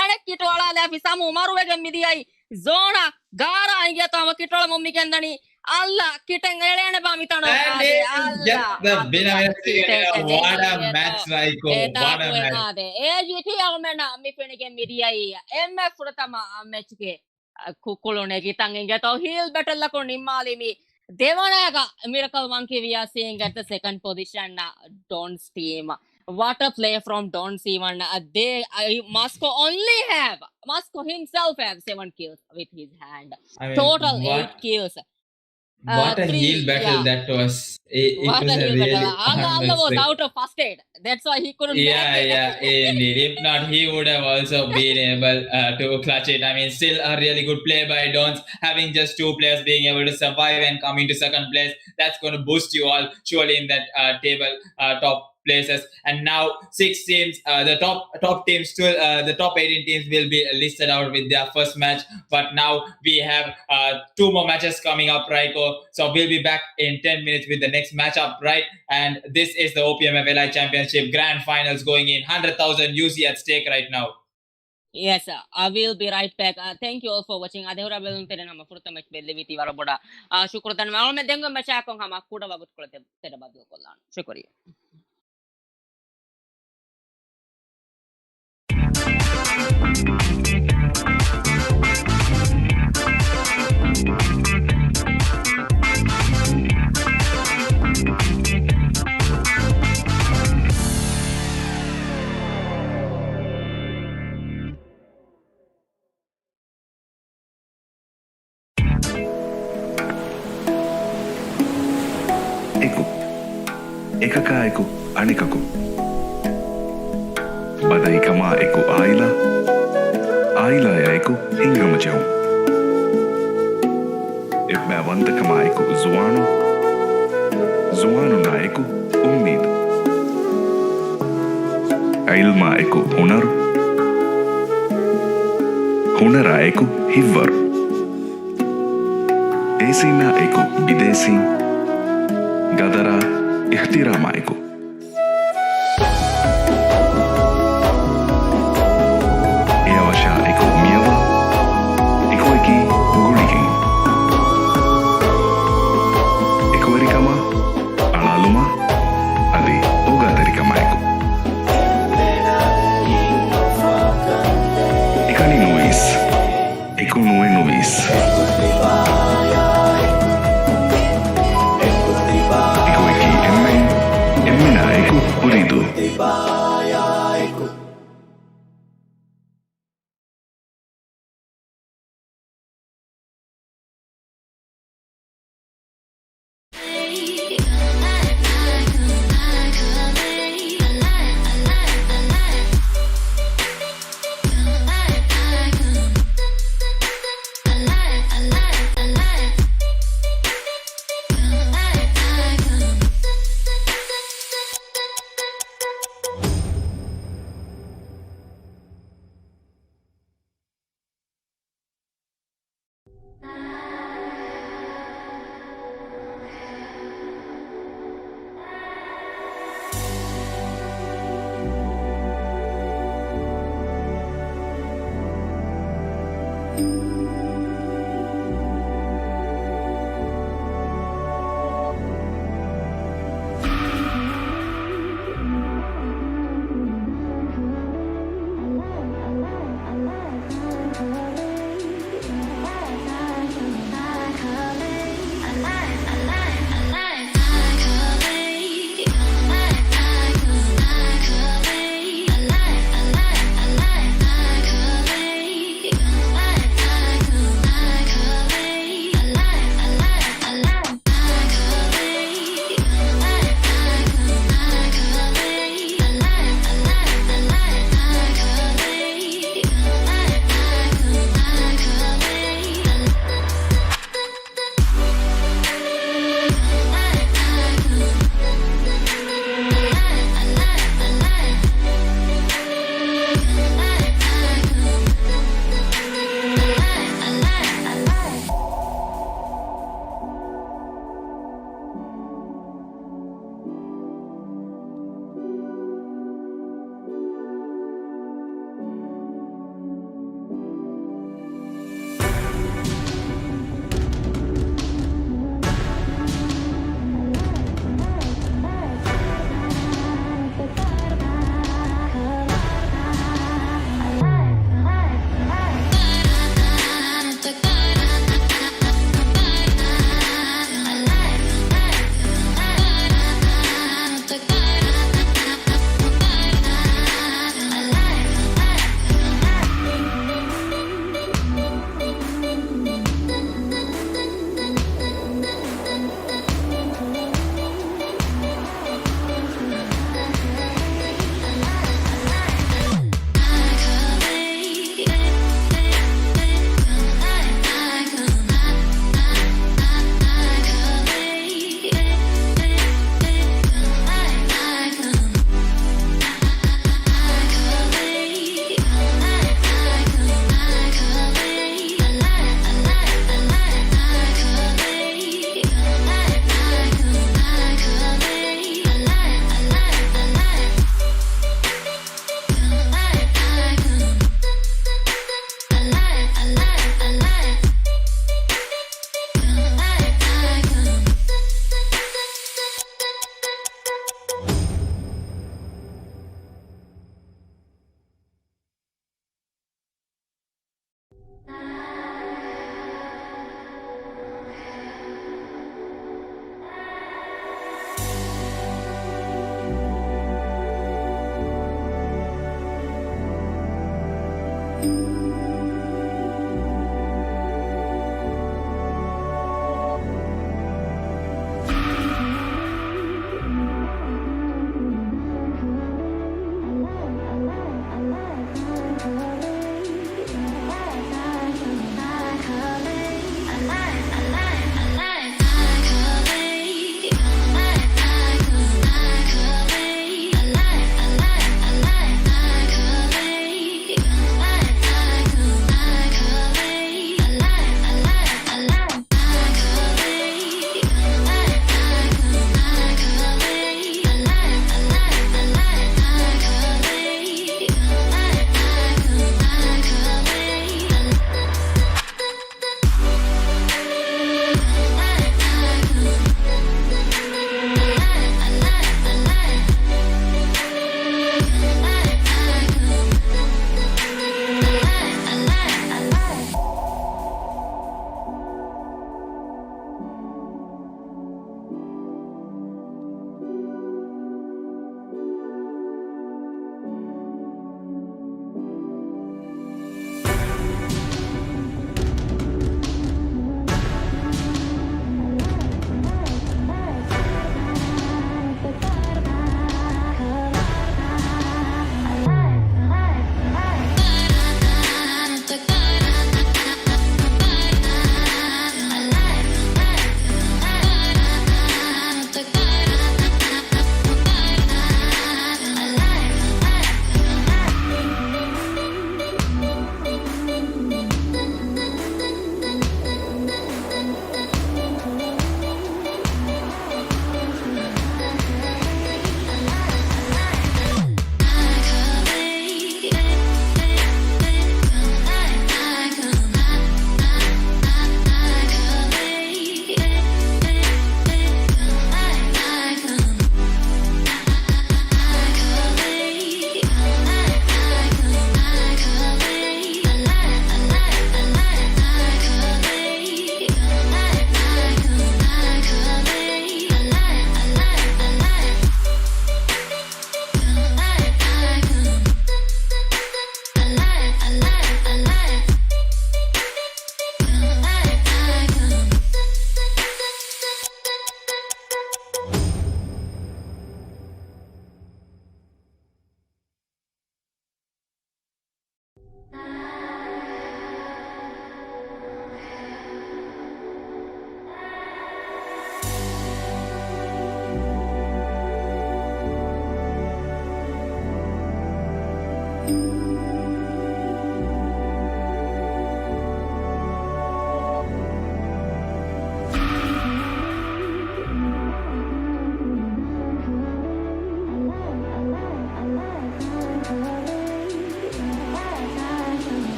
Anekitola Lafi Samu, Maruega Midiai, Zona, Gara, and Geto, Kitola Mumikandani. Allah, kitang elene pamitano ade Allah. The winner. What a match, Raiko. What a match. Ejiti almena mi penike midiai. Emme furtama match ke kukulone kitang ingeto heel battle la ko nimali mi. Devanaga miracle monkey we are seeing at the second position. Don's team. What a play from Don's team. They Moscow only have Moscow himself have 7 kills with his hand. I mean, Total 8 kills. What a 3, heel battle yeah. that was. It What was a a heel really battle. Allah was unexpected. out of first aid. That's why he couldn't make it. Yeah, indeed. If not, he would have also been able to clutch it. I mean, still a really good play by Dons, having just 2 players being able to survive and come into second place. That's going to boost you all surely in that table top places. And now 6 teams, the top teams, still the top 18 teams will be listed out with their first match. But now we have 2 more matches coming up, Raiko. So we'll be back in 10 minutes with the next matchup, right? And this is the OPMF LI Championship Grand Finals going in. 100,000 UC at stake right now. Yes, I will be right back. Thank you all for watching. Adehura belum tere nama furta match belle viti waraboda. Syukuratan mau me dengo match akong hama kuda bagut kolate tere badul kollan. Syukuriya. Ekakaeku anikaku. Badai kama eku aila. Aila ya eku hingama jehum. Ibba wanta kama eku zuano. Zuano na eku ummid. Ilma eku hunaru. Hunara eku hivvar. Esina eku bidesi. Gadara ihtiramaiku. Eawasha eku miyawa. Eku eki gulikin. Eku erikama. Alaluma. Adi ogaderikama eku. Ekani nuis. Eku nue nuis. Eku eki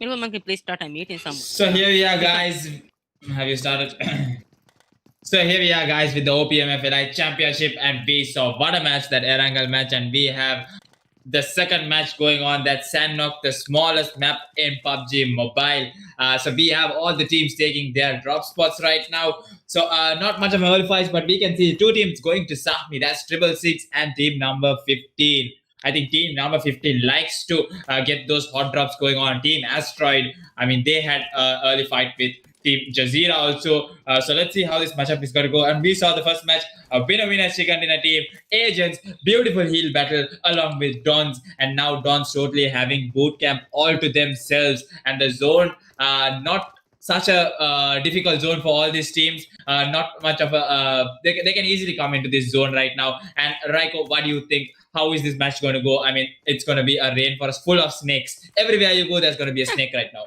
Meanwhile, monkey, please start. I'm eating some. So here we are, guys. Have you started? So here we are, guys, with the OPMF Elite Championship, and we saw what a match, that Erangel match, and we have the second match going on, that Sandknock, the smallest map in PUBG Mobile. So we have all the teams taking their drop spots right now. So not much of a early fight, but we can see two teams going to Sahmi. That's 666 and team number 15. I think team number 15 likes to get those hot drops going on. Team Asteroid, I mean, they had early fight with Team Jazeera also. So let's see how this matchup is going to go. And we saw the first match, a winner chicken dinner team, Agents, beautiful heel battle along with Dons. And now Dons totally having boot camp all to themselves. And the zone, not such a difficult zone for all these teams. Not much of a. They can easily come into this zone right now. And Raiko, what do you think? How is this match going to go? I mean, it's going to be a rainforest full of snakes. Everywhere you go, there's going to be a snake right now.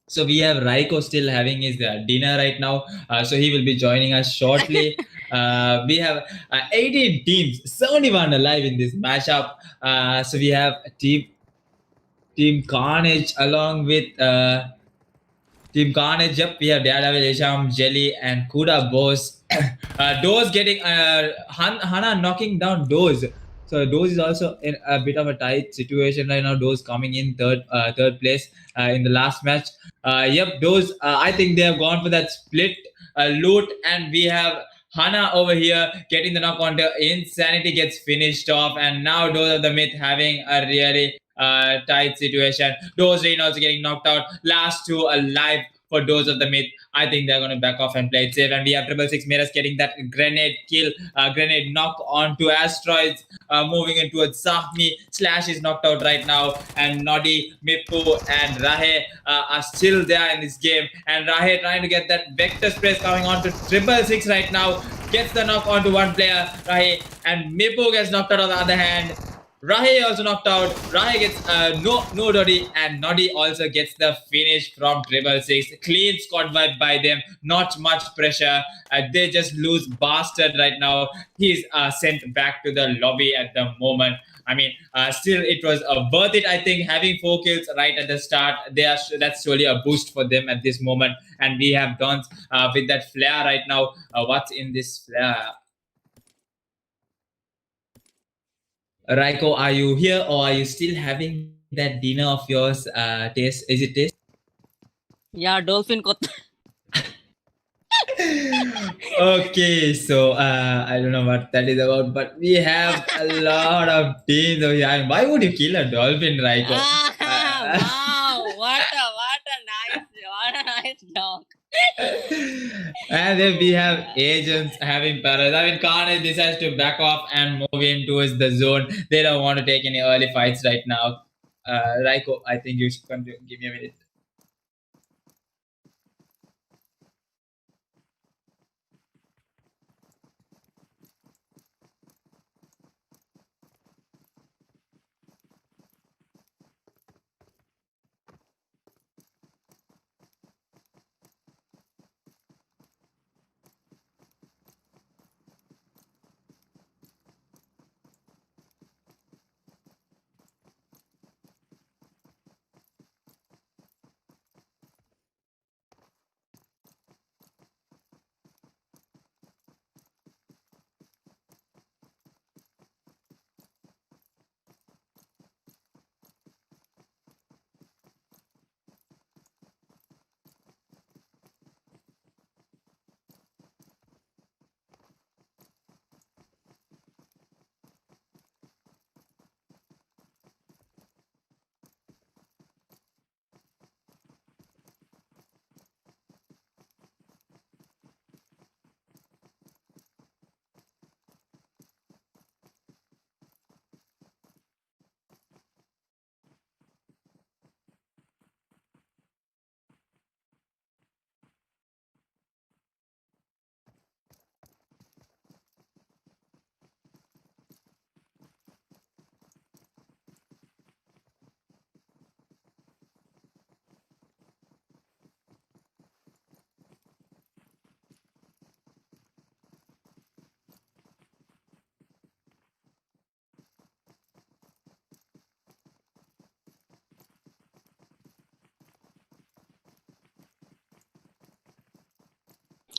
So we have Raiko still having his dinner right now. So he will be joining us shortly. We have 18 teams, 71 alive in this matchup. So we have Team Carnage along with Team Carnage. Yep, we have Daredevil, Isham, Jelly, and Kuda Boss. Doze getting Hana knocking down Doze. So Doze is also in a bit of a tight situation right now. Doze coming in third place in the last match. Yep, Doze. I think they have gone for that split loot, and we have Hana over here getting the knock on the Insanity gets finished off, and now Doze of the Myth having a really tight situation. Doze Rain also getting knocked out. Last two alive for Doze of the Myth. I think they're going to back off and play it safe. And we have 666 Miras getting that grenade kill, grenade knock onto Asteroids, moving in towards Sahmi. Slash is knocked out right now. And Noddy, Mipu, and Rahe are still there in this game. And Rahe trying to get that vector sprays coming on to 666 right now. Gets the knock onto one player, Rahe. And Mipu gets knocked out on the other hand. Rahe also knocked out. Rahe gets no Doddy, and Noddy also gets the finish from 666. Clean squad wipe by them. Not much pressure. They just lose bastard right now. He's sent back to the lobby at the moment. I mean, still it was worth it. I think having 4 kills right at the start, that's surely a boost for them at this moment. And we have Dons with that flare right now. What's in this flare? Raiko, are you here or are you still having that dinner of yours? Taste? Is it taste? Yeah, dolphin kot. Okay, so I don't know what that is about, but we have a lot of teams over here. I mean, why would you kill a dolphin, Raiko? Wow, what a nice dog. And then we have Agents having paras. I mean, Carnage decides to back off and move in towards the zone. They don't want to take any early fights right now. Raiko, I think you should give me a minute.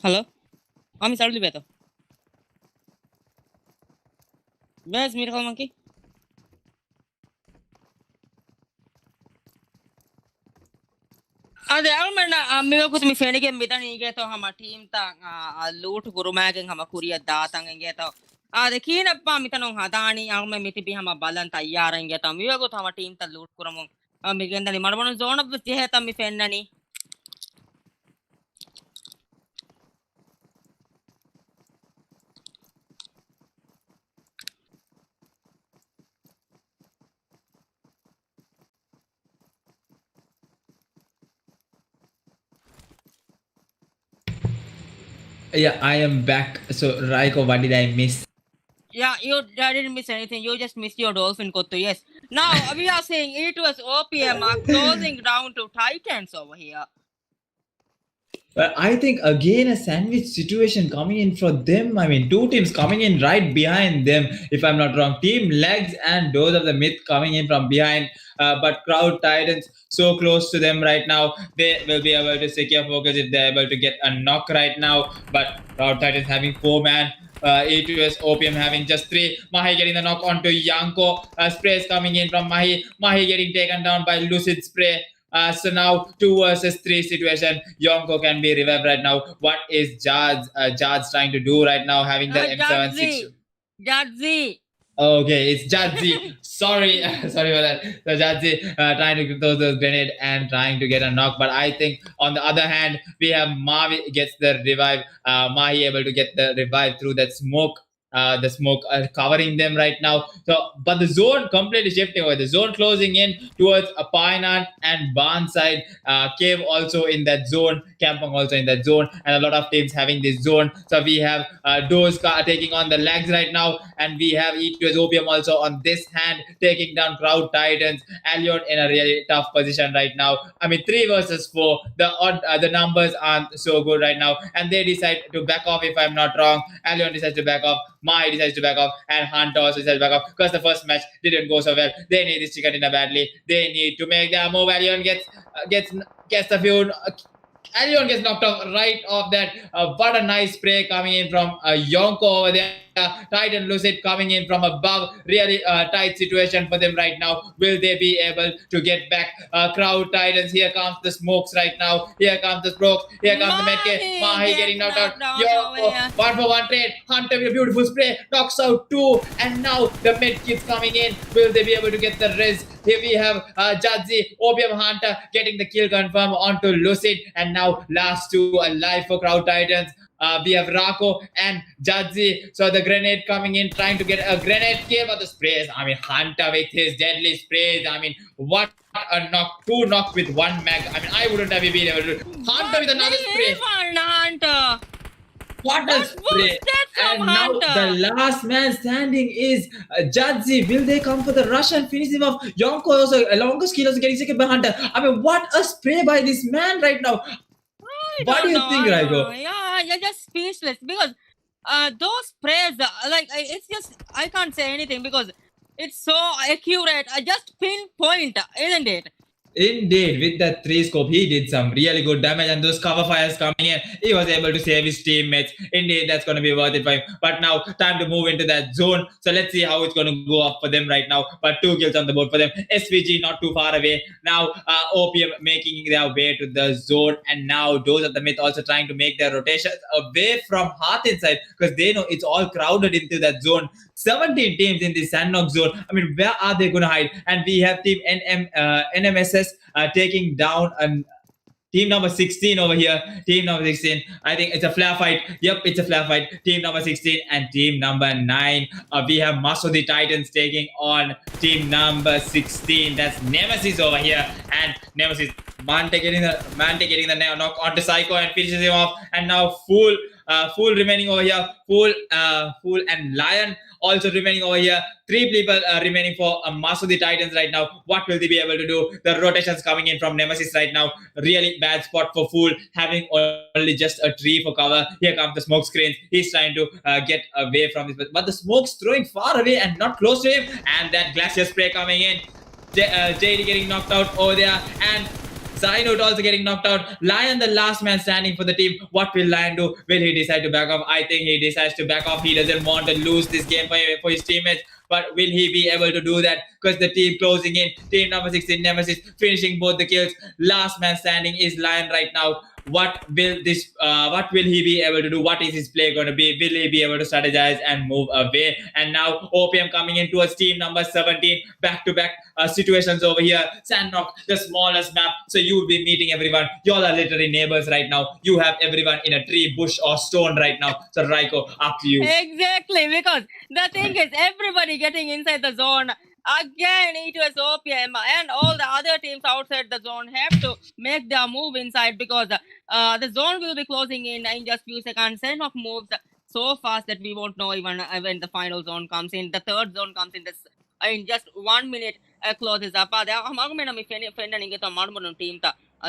Hello? I'm sorry, better. Where's Miracle Monkey? අද අල්මන මේකුත් මේ ෆෙනගෙන් මෙතන ඊගේතෝ හම team තා loot ගුරුමෑගෙන් හම කුරිය දාතන් ඊගේතෝ ආද කීනප්පා මිතනොන් හදානි අල්ම මිතිපි හම බලන් තයාරන් ඊගේතෝ මේකුත් හම team තා ලූට් කරමුන් මිගෙන්දනි මඩමන zone of ජෙහෙතම් මි ෆෙන්නනි Yeah, I am back. So, Raiko, what did I miss? Yeah, you didn't miss anything. You just missed your dolphin Kotu. Yes. Now we are saying it was OPM are closing down to Titans over here. But I think again a sandwich situation coming in for them. I mean, two teams coming in right behind them, if I'm not wrong. Team Legs and Dose of the Myth coming in from behind. But Crowd Titans so close to them right now. They will be able to secure focus if they're able to get a knock right now. But Crowd Titans having 4-man. A2S OPM having just 3. Mahi getting the knock onto Yanko. Sprays coming in from Mahi. Mahi getting taken down by Lucid Spray. So now 2 versus 3 situation. Yonko can be revived right now. What is Jadz trying to do right now? Having the M76. Jadzi. Okay, it's Jadzi. Sorry for that. So Jadzi trying to throw those grenade and trying to get a knock. But I think on the other hand, we have Mavi gets the revive. Mahi able to get the revive through that smoke. The smoke covering them right now. So, but the zone completely shifting away. The zone closing in towards Painan and Ban side. Cave also in that zone. Kampong also in that zone. And a lot of teams having this zone. So we have Doska taking on the legs right now. And we have E2S Opium also on this hand taking down Crowd Titans. Allion in a really tough position right now. I mean, 3 versus 4. The numbers aren't so good right now. And they decide to back off if I'm not wrong. Allion decides to back off. Mai decides to back off, and Hunter also decides to back off because the first match didn't go so well. They need this chicken dinner badly. They need to make their move. Allion gets a few. Allion gets knocked off right off that. What a nice spray coming in from Yonko over there. Titan Lucid coming in from above. Really tight situation for them right now. Will they be able to get back? Crowd Titans. Here comes the smokes right now. Here comes the smokes. Here comes the medkit. Mahi getting knocked out. Yonko 1-for-1 trade. Hunter with a beautiful spray. Knocks out 2. And now the medkits coming in. Will they be able to get the res? Here we have Jadzi, Opium Hunter getting the kill confirmed onto Lucid. And now last 2 alive for Crowd Titans. We have Rako and Jadzi. So the grenade coming in, trying to get a grenade kill, but the sprays. I mean, Hunter with his deadly sprays. I mean, what a knock. 2 knocks with 1 mag. I mean, I wouldn't have been able to. Hunter with another spray. Hunter. What a spray. And now the last man standing is Jadzi. Will they come for the rush and finish him off? Yonko also, longest kill also getting second by Hunter. I mean, what a spray by this man right now. What do you think, Raiko? Yeah, you're just speechless because those sprays, it's just, I can't say anything because it's so accurate. Just pinpoint, isn't it? Indeed, with that 3 scope, he did some really good damage, and those cover fires coming in, he was able to save his teammates. Indeed, that's going to be worth it for him. But now, time to move into that zone. So let's see how it's going to go up for them right now. But 2 kills on the board for them. SVG not too far away. Now, OPM making their way to the zone, and now Dose of the Myth also trying to make their rotations away from Hearth inside because they know it's all crowded into that zone. 17 teams in the Sandnox zone. I mean, where are they going to hide? And we have team NMSS taking down team number 16 over here. Team number 16. I think it's a flare fight. Yep, it's a flare fight. Team number 16 and team number 9. We have Masudi Titans taking on team number 16. That's Nemesis over here. And Nemesis, Mante getting the knock onto Psycho and finishes him off. And now Fool remaining over here. Fool and Lion also remaining over here. 3 people remaining for Masudi Titans right now. What will they be able to do? The rotations coming in from Nemesis right now. Really bad spot for Fool, having only just a tree for cover. Here comes the smoke screens. He's trying to get away from this, but the smoke's throwing far away and not close to him. And that glacier spray coming in. JD getting knocked out over there, and Zainut also getting knocked out. Lion, the last man standing for the team. What will Lion do? Will he decide to back off? I think he decides to back off. He doesn't want to lose this game for his teammates. But will he be able to do that? Because the team closing in, team number 16, Nemesis, finishing both the kills. Last man standing is Lion right now. What will he be able to do? What is his play going to be? Will he be able to strategize and move away? And now OPM coming in towards team number 17, back to back situations over here. Sandrock, the smallest map, so you will be meeting everyone. Y'all are literally neighbors right now. You have everyone in a tree, bush, or stone right now. So Raiko, up to you. Exactly, because the thing is, everybody getting inside the zone. Again, it was OPM and all the other teams outside the zone have to make their move inside, because the zone will be closing in just few seconds. Sandrock moves so fast that we won't know even when the final zone comes in. The third zone comes in in just 1 minute closes up. Team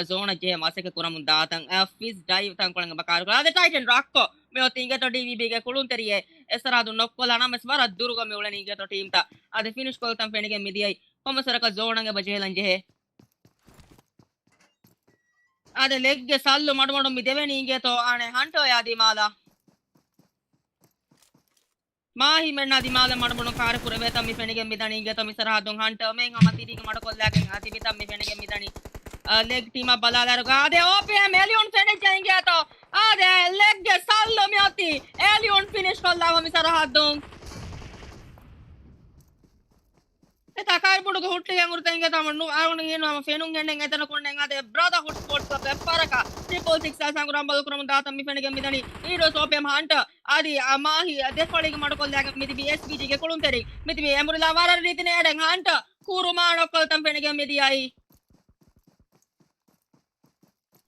zona je masake kuram datang fish dive tang kolang bakar ko ade titan rakko me otinge to dvb ge kulun teriye esara du nokkola na mes vara durga me ulani ge to team ta ade finish kol tam fenige midiyai komasara ka zona ge bajelan je ade leg ge sallu madu madu mi deveni ge to ane hanto yadi mala mahi menna di mala madu madu kar kurave tam mi fenige midani ge to misara dun hanto men amatiri ge madu kollagen ati bitam mi fenige midani leg team balala ade OPM Elion finish जाएंगे तो ade leg ge sallo me ati Elion finish kolla hami sarahadun eta kai budu hutti angurta inge tamannu arunu enu ama fenun enden etana konnen ade brotherhood sports club paraka 666 sanguram balukuram datam mi fenige midani heroes OPM hunter adi amahi defaliga madukollaga midi BSBG ge kulun teri midi emurila warar ritine eden hunter kuruma nokol tam fenige midi ai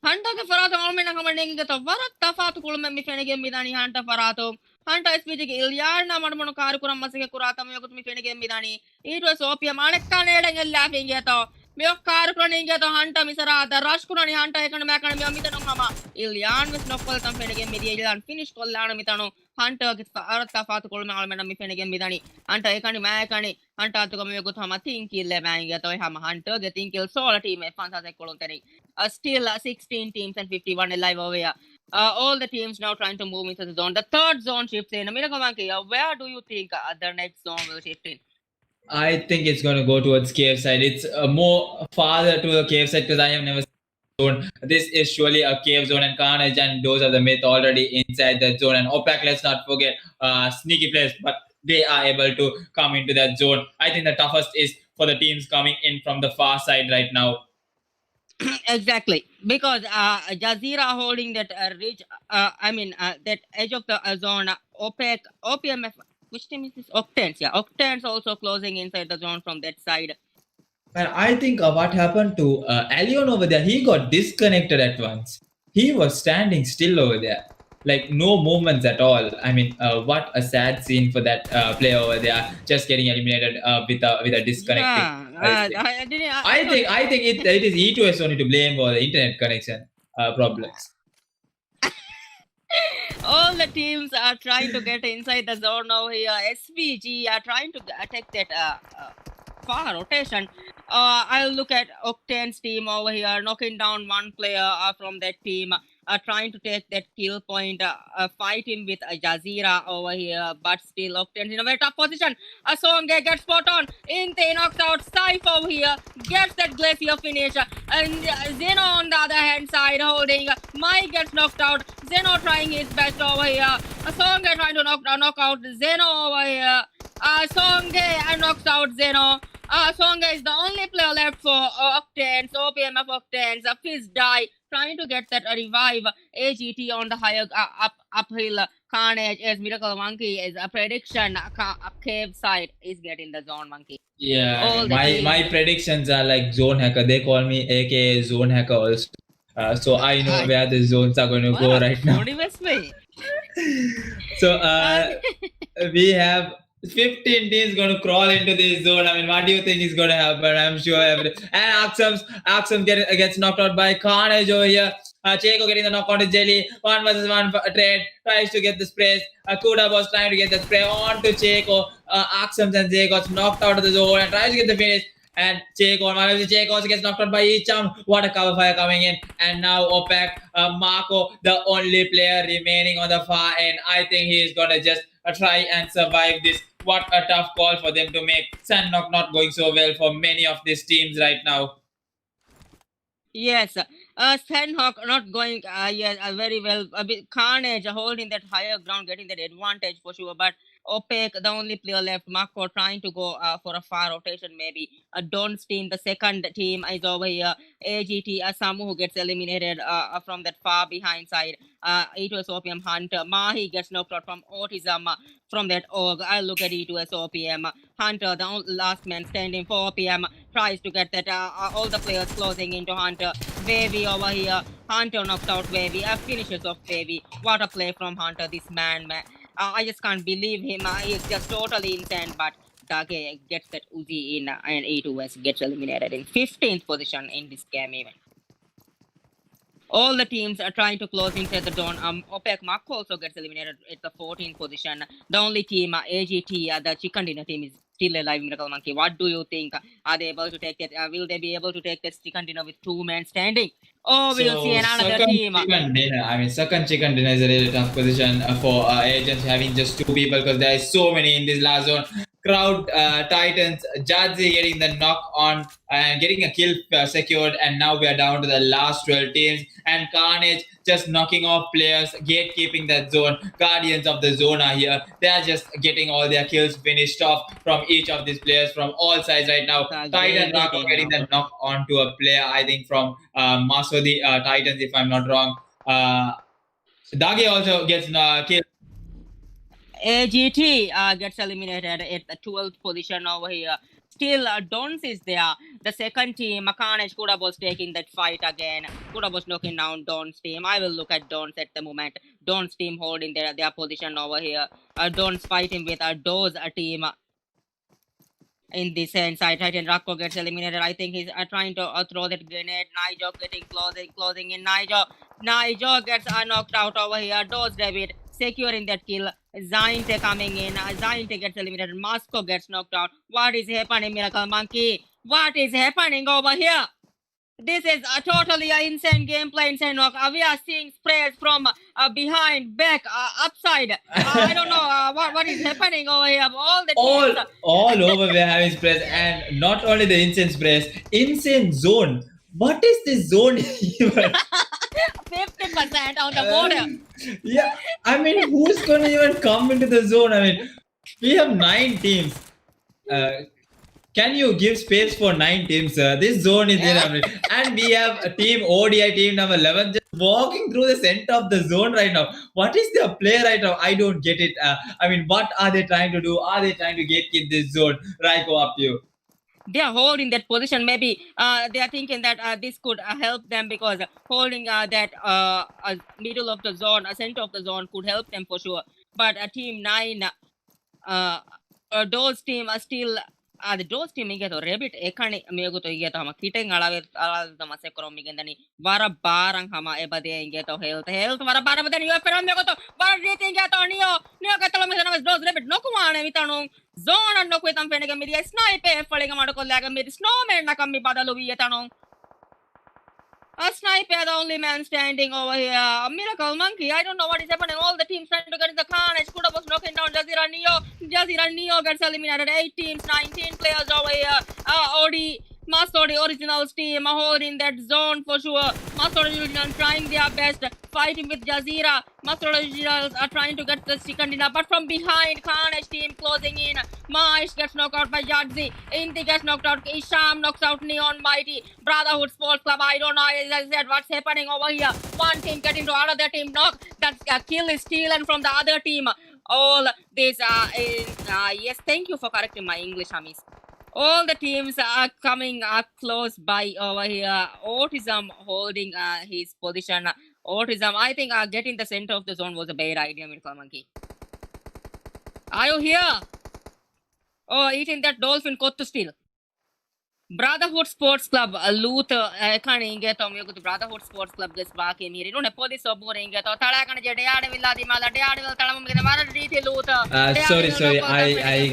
Hunter ke farato almen nang kamane ge to varat tafatu kulme mi fenege midani Hunter farato Hunter SPG ge ilyar na madmono karu kuram masike kurata me yogut mi fenege midani it was OPM anekka neden ella finge to me karu kurani ge to Hunter misara da rush kurani Hunter ekana me kana me mitanu hama ilyar mis nokol tam fenege midi ilan finish kollana mitanu Hunter ge varat tafatu kulme almen mi fenege midani Hunter ekani me ekani Hunter atu me yogut hama think ille me ge to hama Hunter ge think kill solo team e fansa se kolon teri still 16 teams and 51 alive over here. All the teams now trying to move into the zone. The third zone shifts in. Where do you think the next zone will shift in? I think it's going to go towards cave side. It's more farther to the cave side because I have never seen zone. This is surely a cave zone, and Carnage and those are the myth already inside that zone. And OPAC, let's not forget, sneaky players, but they are able to come into that zone. I think the toughest is for the teams coming in from the far side right now. Exactly, because Jazeera holding that ridge, that edge of the zone. OPMF, which team is this? Octans, yeah, Octans also closing inside the zone from that side. And I think what happened to Alion over there, he got disconnected at once. He was standing still over there, like no movements at all. I mean, what a sad scene for that player over there, just getting eliminated with a disconnecting. Yeah, I think it is E2S only to blame for the internet connection problems. All the teams are trying to get inside the zone over here. SVG are trying to attack that far rotation. I'll look at Octane's team over here, knocking down one player from that team. Trying to take that kill point, fighting with Jazeera over here, but still Octane's in a very tough position. Songe gets spot on. Inte knocks out Saif over here, gets that Glacier finish, and Zeno on the other hand side holding. Mike gets knocked out. Zeno trying his best over here. Songe trying to knock out Zeno over here. Songe knocks out Zeno. Songa is the only player left for Octanes, OPMF Octanes. Fizz die, trying to get that revive. AGT on the higher uphill. Carnage is Miracle Monkey is a prediction. Cave side is getting the zone monkey. Yeah, my predictions are like zone hacker. They call me aka zone hacker also. So I know where the zones are going to go right now. So we have 15 teams going to crawl into this zone. I mean, what do you think is going to happen? I'm sure and Axum gets knocked out by Carnage over here. Checo getting the knockout to Jelly. 1 versus 1 trade. Tries to get the sprays. Kuda was trying to get the spray on to Checo. Axum and Jay got knocked out of the zone and tries to get the finish. And Jake also gets knocked out by Icham. What a cover fire coming in. And now Opek, Marco, the only player remaining on the far end. I think he is gonna just try and survive this. What a tough call for them to make. Sandknock not going so well for many of these teams right now. Yes, Sandhawk not going yes, very well. A bit Carnage holding that higher ground, getting that advantage for sure. But Opaque, the only player left. Marco trying to go for a far rotation maybe. Don's team, the second team is over here. AGT, Samu who gets eliminated from that far behind side. E2S OPM Hunter. Mahi gets knocked out from Autism from that org. I look at E2S OPM. Hunter, the last man standing for OPM, tries to get that all the players closing into Hunter. Wavy over here. Hunter knocked out Wavy. Finishes off Wavy. What a play from Hunter. This man. I just can't believe him. He's just totally insane. But Dage gets that Uzi in and E2S gets eliminated in 15th position in this game even. All the teams are trying to close inside the zone. OPEC Marco also gets eliminated at the 14th position. The only team, AGT, the chicken dinner team, is still alive. Miracle Monkey. What do you think? Are they able to take that? Will they be able to take that chicken dinner with two men standing? Oh, we'll see another team. Second chicken dinner is a really tough position for agents having just two people because there is so many in this last zone. Crowd Titans, Jadzi getting the knock on and getting a kill secured, and now we are down to the last 12 teams. And Carnage just knocking off players, gatekeeping that zone. Guardians of the zone are here. They are just getting all their kills finished off from each of these players from all sides right now. Titan Rako getting the knock onto a player, I think, from Masudi Titans, if I'm not wrong. Dagi also gets killed. AGT gets eliminated at the 12th position over here. Still, Dons is there. The second team, Carnage Kuda was taking that fight again. Kuda was knocking down Don's team. I will look at Dons at the moment. Don's team holding their position over here. Don's fighting with Do's team. In this sense, Titan Rako gets eliminated. I think he's trying to throw that grenade. Naijo getting closing in. Naijo gets knocked out over here. Does David securing that kill. Zainte coming in. Zainte gets eliminated. Moscow gets knocked out. What is happening, Miracle Monkey? What is happening over here? This is a totally insane gameplay in Sandrock. We are seeing sprays from behind, back, upside. I don't know what is happening over here. All over we're having sprays, and not only the insane sprays, insane zone. What is this zone even? 50% on the border. Yeah, I mean, who's gonna even come into the zone? I mean, we have 9 teams. Can you give space for 9 teams? This zone is there, I mean, and we have a team ODI team number 11 just walking through the center of the zone right now. What is their play right now? I don't get it. I mean, what are they trying to do? Are they trying to gatekeep this zone? Raiko, up to you. They are holding that position. Maybe they are thinking that this could help them because holding that middle of the zone, center of the zone could help them for sure. But team 9, those team are still. The those team ಗೆ rabbit ekani mego to ige tama kiten alawe tama se krom ige dani vara barang hama ebade ige to health vara bara badani yo peram mego to vara rete ige to niyo katalo me nama those rabbit no kumane mitanu zone no ko tam fenege miri sniper falega madukollaga miri snowman nakam mi badalu wi etanu. A sniper, the only man standing over here. A Miracle Monkey. I don't know what is happening. All the teams trying to get in the Carnage. Kuda was knocking down Jazeera Neo. Jazeera Neo gets eliminated. 8 teams, 19 players over here. Odi, Masodi Originals team holding that zone for sure. Masodi Originals trying their best. Fighting with Jazeera. Masodi Originals are trying to get the second dinner. But from behind, Carnage team closing in. Maish gets knocked out by Jadzi. Inti gets knocked out. Isham knocks out Neon Mighty. Brotherhood Sports Club. I don't know. As I said, what's happening over here? One team getting to another team knock. That kill is stolen from the other team. All this yes, thank you for correcting my English, Hamis. All the teams are coming close by over here. Autism holding his position. Autism, I think getting the center of the zone was a bad idea, Miracle Monkey. Are you here? Oh, eating that dolphin caught to steal. Brotherhood Sports Club Luther kan inge to me gut Brotherhood Sports Club ges ba ke miri no ne police obor inge to thala kan je deade villa di mala deade vil talam me mara riti Luther Sorry. I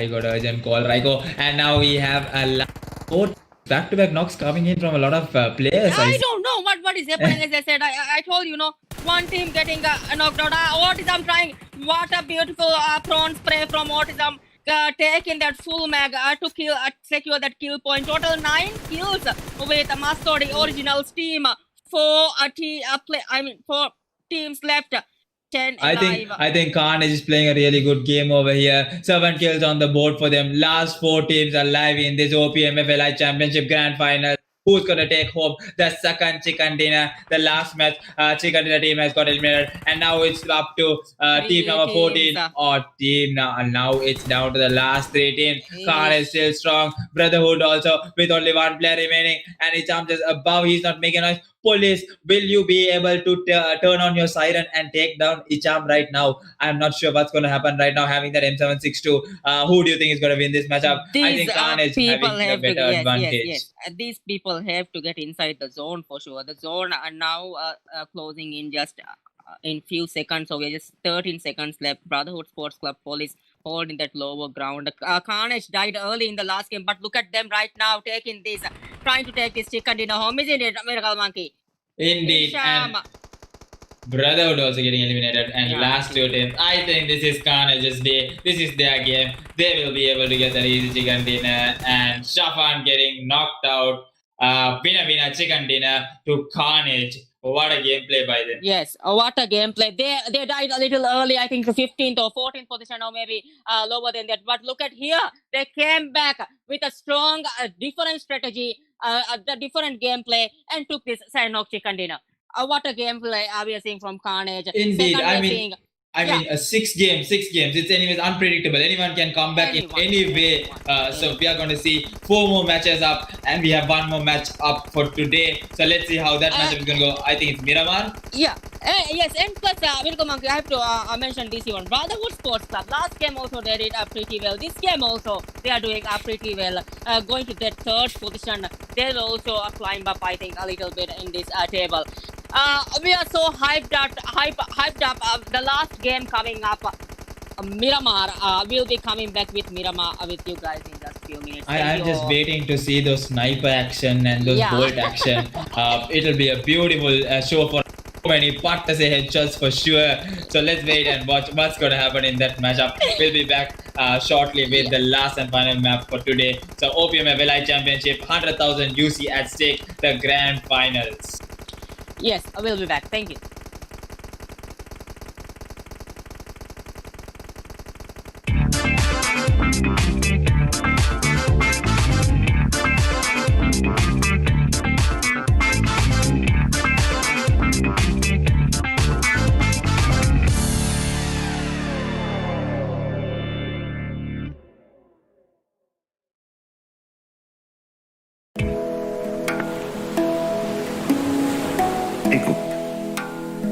got an urgent call. Raiko. And now we have a lot back-to-back knocks coming in from a lot of players. I don't know what is happening. As I said, I told you, one team getting knocked out. Autism trying. What a beautiful prawn spray from Autism. Taking that full mag to kill, secure that kill point. Total 9 kills with Mastodi originals team. Four teams left. 10 alive. I think Carnage is playing a really good game over here. 7 kills on the board for them. Last 4 teams alive in this OPMF Elite Championship Grand Final. Who's going to take home the second chicken dinner? The last match, chicken dinner team has got eliminated. And now it's up to team number 14 or team now. And now it's down to the last 3 teams. Carnage is still strong. Brotherhood also with only 1 player remaining. And he jumps just above. He's not making noise. Police, will you be able to turn on your siren and take down Icham right now? I'm not sure what's going to happen right now having that M762. Who do you think is going to win this matchup? These I think Carnage having the better advantage. Yes. These people have to get inside the zone for sure. The zone are now closing in just in few seconds. So we're just 13 seconds left. Brotherhood Sports Club Police holding that lower ground. Carnage died early in the last game, but look at them right now taking this, trying to take this chicken dinner home, isn't it, Miracle Monkey? Indeed. And Brotherhood also getting eliminated. And last 2 teams, I think this is Carnage's day. This is their game. They will be able to get that easy chicken dinner. And Shafan getting knocked out. Winner chicken dinner to Carnage. What a gameplay by them. Yes, what a gameplay. They died a little early, I think 15th or 14th position or maybe lower than that. But look at here. They came back with a strong, different strategy, the different gameplay and took this Sanok chicken dinner. What a gameplay we are seeing from Carnage. Indeed. I mean, 6 games. It's anyways unpredictable. Anyone can come back in any way. So we are going to see 4 more matches up, and we have 1 more match up for today. So let's see how that matchup is going to go. I think it's Miramar. Yeah. Yes, and plus, Wilco Monkey, I have to mention this one. Brotherhood Sports Club. Last game also they did pretty well. This game also they are doing pretty well. Going to that 3rd position. They'll also climb up, I think, a little bit in this table. We are so hyped up. The last game coming up, Miramar. We'll be coming back with Miramar with you guys in just few minutes. I'm just waiting to see those sniper action and those bolt action. It'll be a beautiful show for so many partners headshots for sure. So let's wait and watch what's going to happen in that matchup. We'll be back shortly with the last and final map for today. So Opmf Elite Championship, 100,000 UC at stake, the grand finals. Yes, I will be back. Thank you.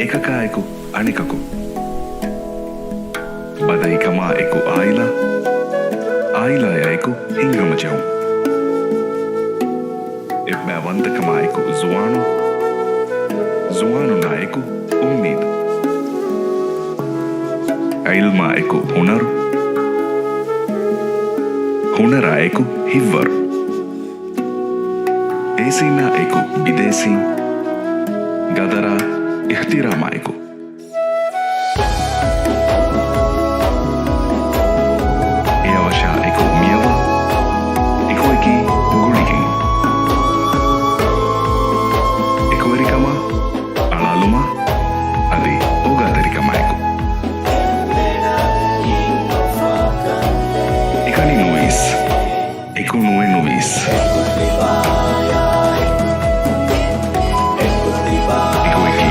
එකකා අනිකකු බදයිකමා එකු ආයිලායකු හිංගමජවු එබ්බැවන්තකමා එකු zuwanu naeku ummid ilma eku hunara eku hivvar esina eku bidesi gadara ihtirama eku eawasha eku miyawa ekoiki gulikin ekoerikama alaluma adi ogaderikama eku ekani nuis eku nue nuis ekoiki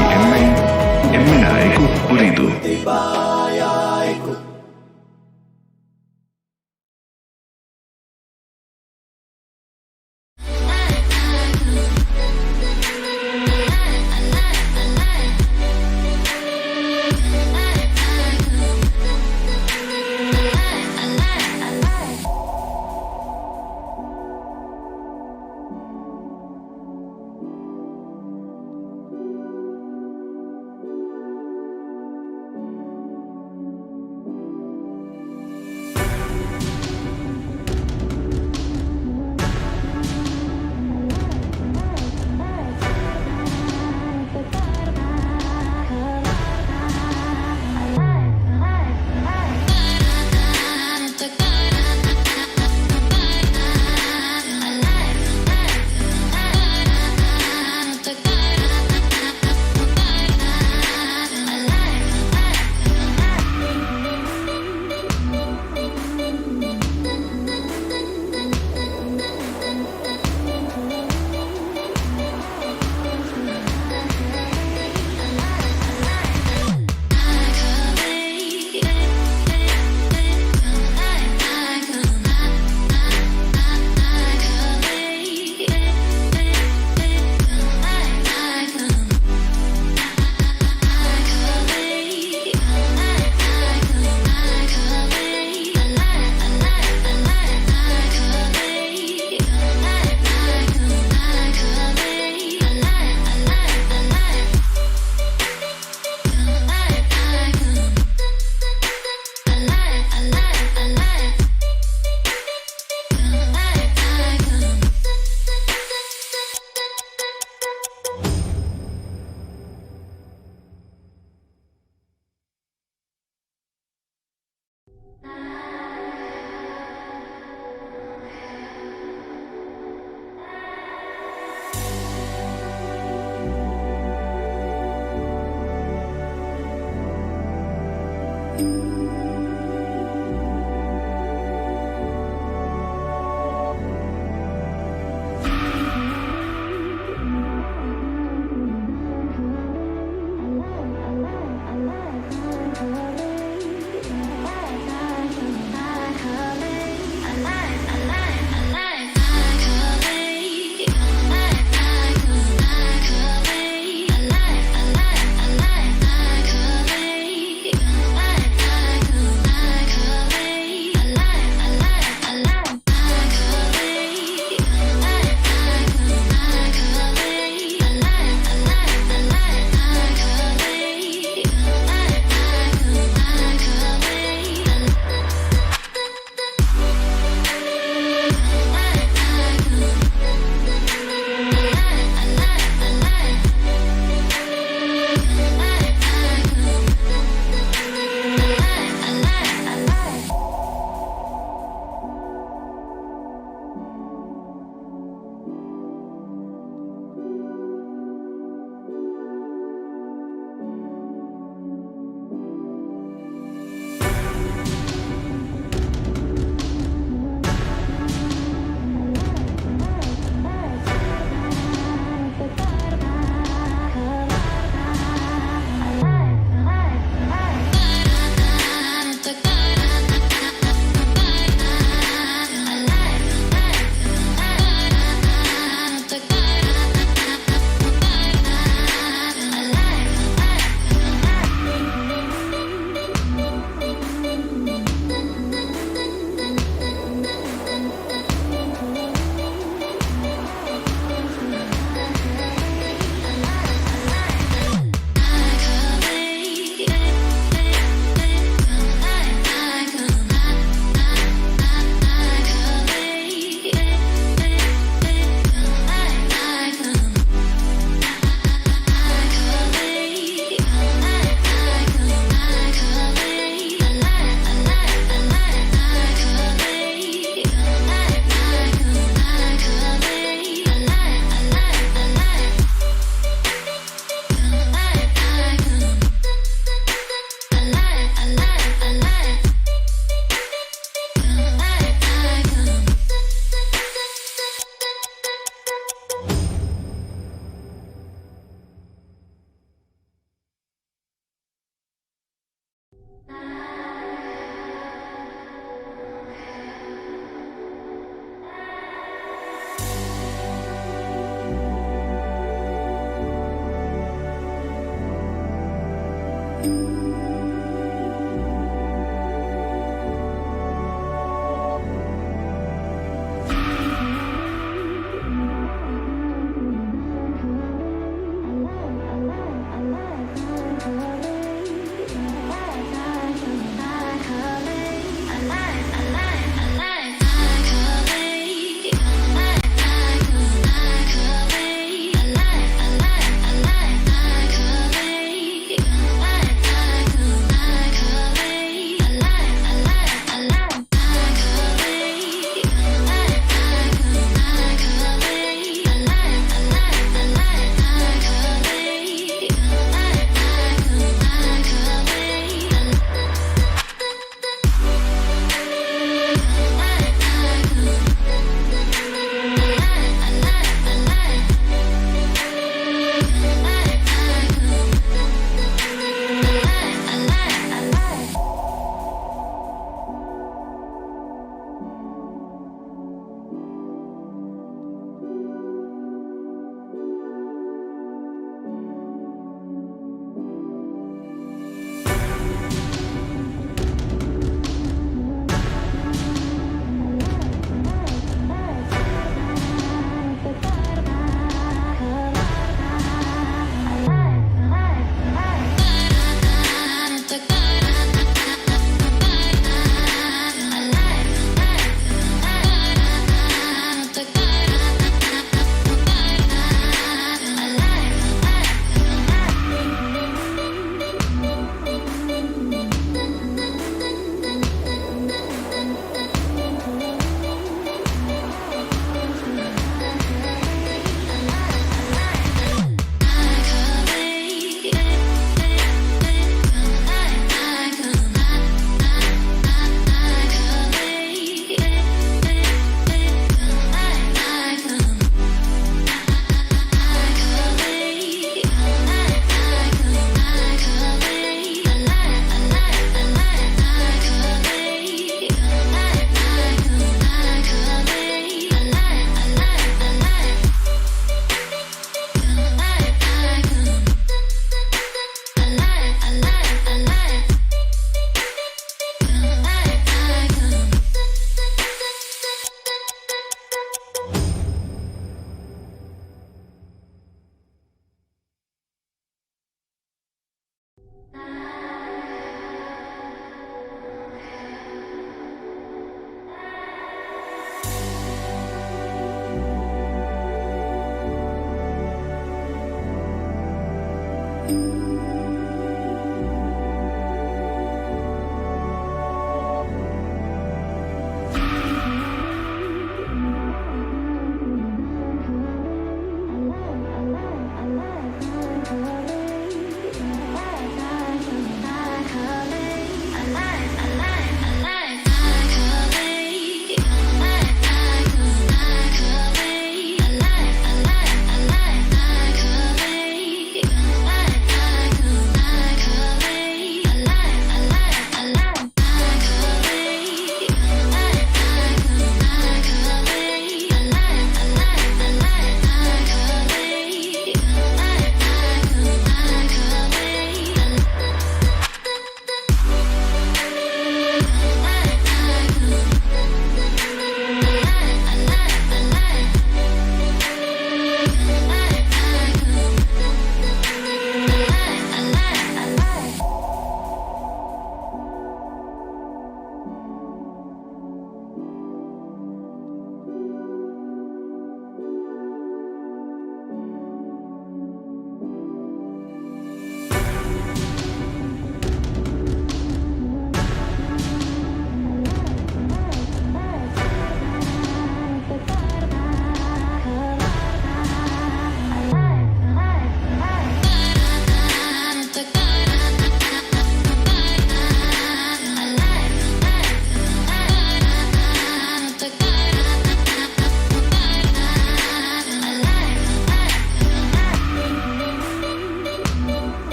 emmen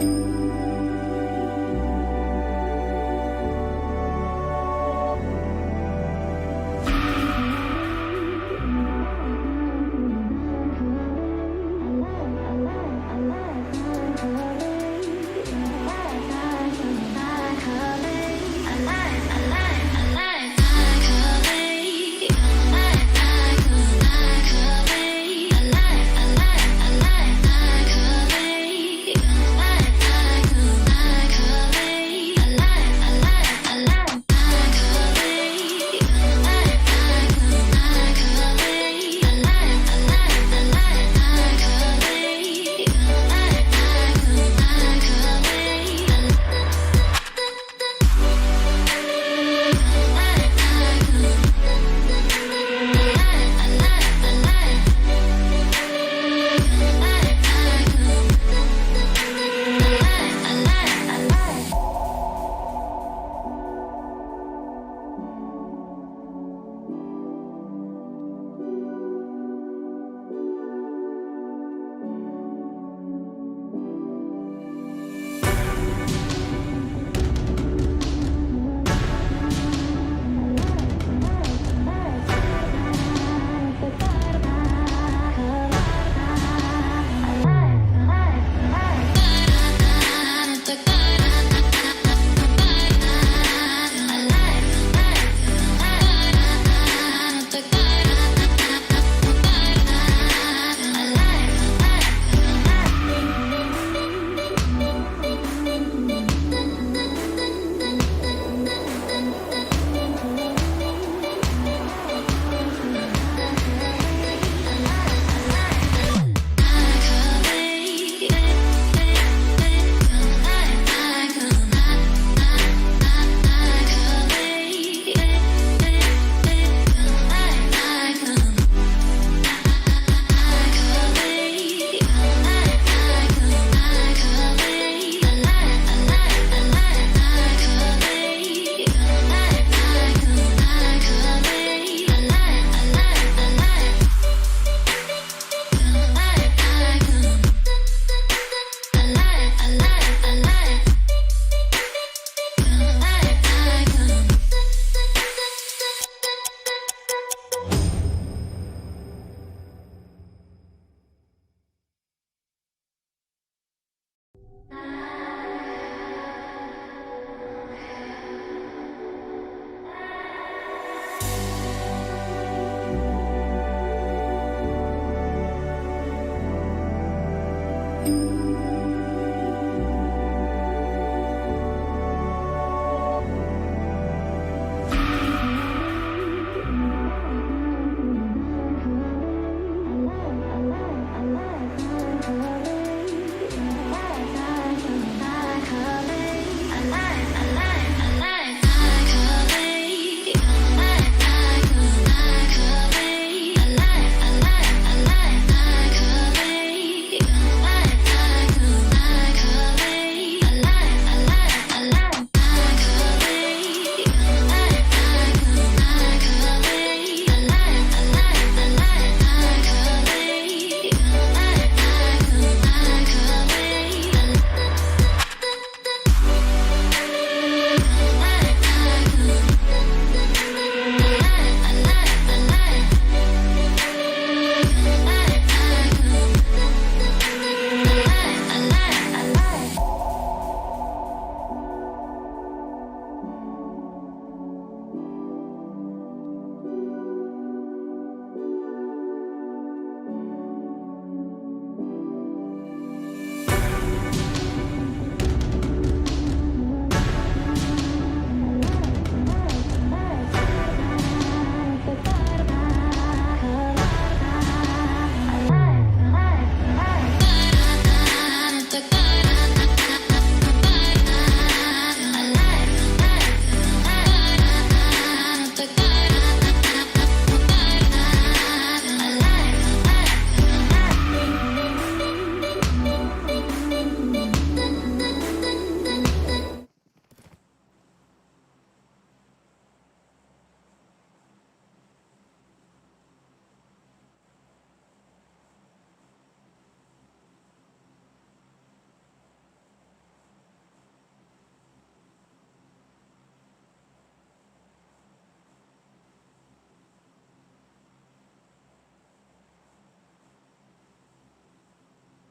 I like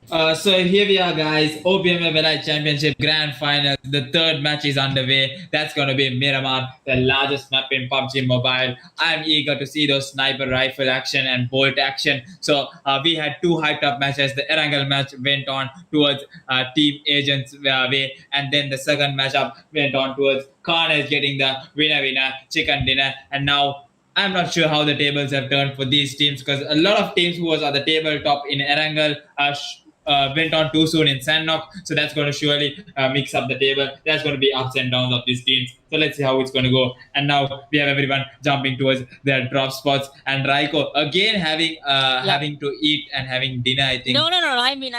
So here we are, guys. OPMF Elite Championship Grand Final. The third match is underway. That's going to be Miramar, the largest map in PUBG Mobile. I'm eager to see those sniper rifle action and bolt action. So we had two hyped up matches. The Erangel match went on towards Team Agents way, and then the second matchup went on towards Carnage getting the winner chicken dinner, and now I'm not sure how the tables have turned for these teams because a lot of teams who was at the tabletop in Erangel went on too soon in Sandnock, so that's going to surely mix up the table. There's going to be ups and downs of these teams. So let's see how it's going to go. And now we have everyone jumping towards their drop spots, and Raiko again having to eat and having dinner. I think. No. I mean.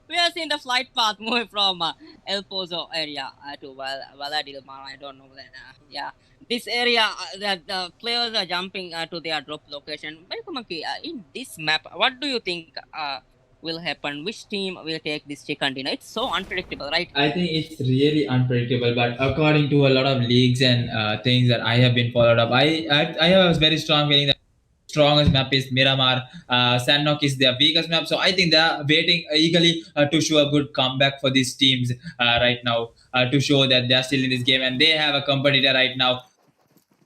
We are seeing the flight path moving from El Pozo area to Valadilmar. I don't know that. Yeah, this area that the players are jumping to their drop location. But Monkey, in this map, what do you think will happen? Which team will take this chicken dinner? It's so unpredictable, right? I think it's really unpredictable, but according to a lot of leagues and things that I have been followed up, I have a very strong feeling that strongest map is Miramar. Sandnock is their weakest map, so I think they are waiting eagerly to show a good comeback for these teams right now to show that they are still in this game and they have a competitor right now.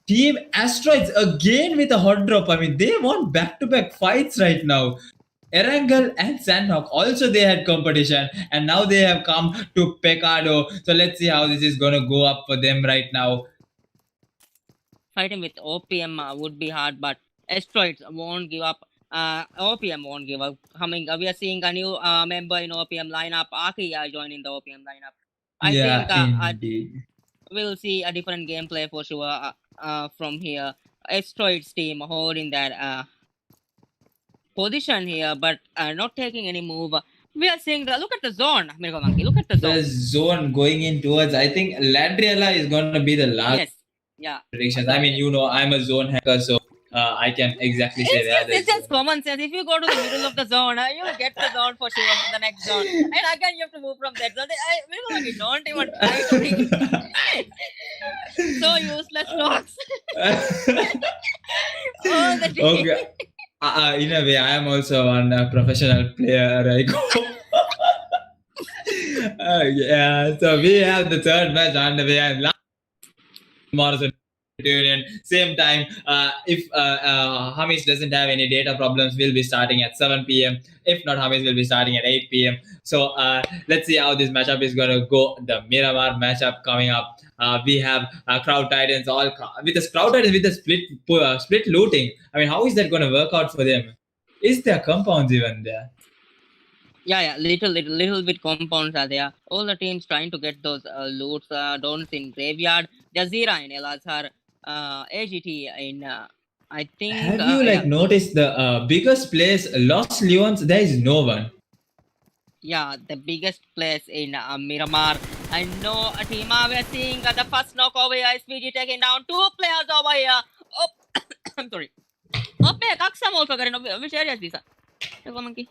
Team Asteroids again with a hot drop. I mean, they won back-to-back fights right now. Erangel and Sandhawk also they had competition, and now they have come to Pecado. So let's see how this is gonna go up for them right now. Fighting with OPM would be hard, but Asteroids won't give up. OPM won't give up. We are seeing a new member in OPM lineup. Aki joining the OPM lineup. I Yeah, think indeed. we'll see a different gameplay for sure from here. Asteroids team holding that position here, but not taking any move. We are seeing look at the zone, Mirko Monkey. Look at the zone. The zone going in towards, I think Ladriela is going to be the last Yes, yeah. predictions. I mean, you know, I'm a zone hacker, so I can exactly say that. It's just common sense. If you go to the middle of the zone, you'll get the zone for sure for the next zone. And again, you have to move from that zone. Mirko Monkey, don't even try to think. So useless talks. All the day. Okay. In a way, I am also one professional player. Yeah, so we have the third match underway, and last Morrison Union. Same time, if Hamis doesn't have any data problems, we'll be starting at 7 p.m. If not, Hamis will be starting at 8 p.m. So let's see how this matchup is going to go. The Miramar matchup coming up. We have Crowd Titans with the Crowd Titans with the split looting. I mean, how is that going to work out for them? Is there compounds even there? Yeah, little bit compounds are there. All the teams trying to get those loots, dons in graveyard. Jazira in El Azhar, AGT in I think. Have you noticed the biggest place, Los Leons? There is no one. Yeah, the biggest place in Miramar. I know Atima, we're seeing the first knock over here. SVG taking down two players over here. Oh, I'm sorry. Okay, Kaksam also getting. Which area is this? Monkey.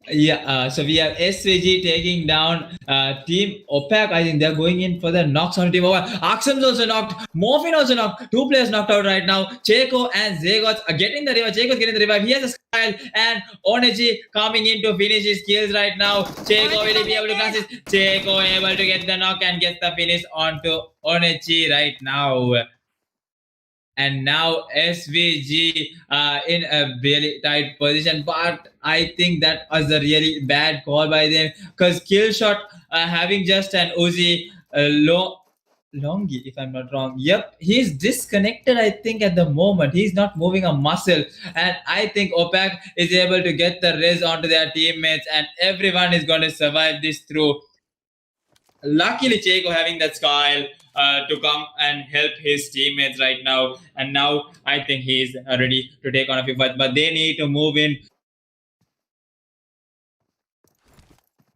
Yeah, so we have SVG taking down Team OPAC. I think they're going in for the knocks on Team OPAC. Axum's also knocked. Morphin also knocked. Two players knocked out right now. Checo and Zagots are getting the revive. Checo's getting the revive. He has a style. And Onechi coming in to finish his kills right now. Checo will be able to pass this. Checo able to get the knock and get the finish onto Onechi right now. And now SVG in a really tight position, but I think that was a really bad call by them because Killshot having just an Uzi Longi, if I'm not wrong. Yep, he's disconnected. I think at the moment he's not moving a muscle, and I think OPAC is able to get the res onto their teammates, and everyone is going to survive this through. Luckily, Checo having that style to come and help his teammates right now. And now I think he's ready to take on a few fights. But they need to move in.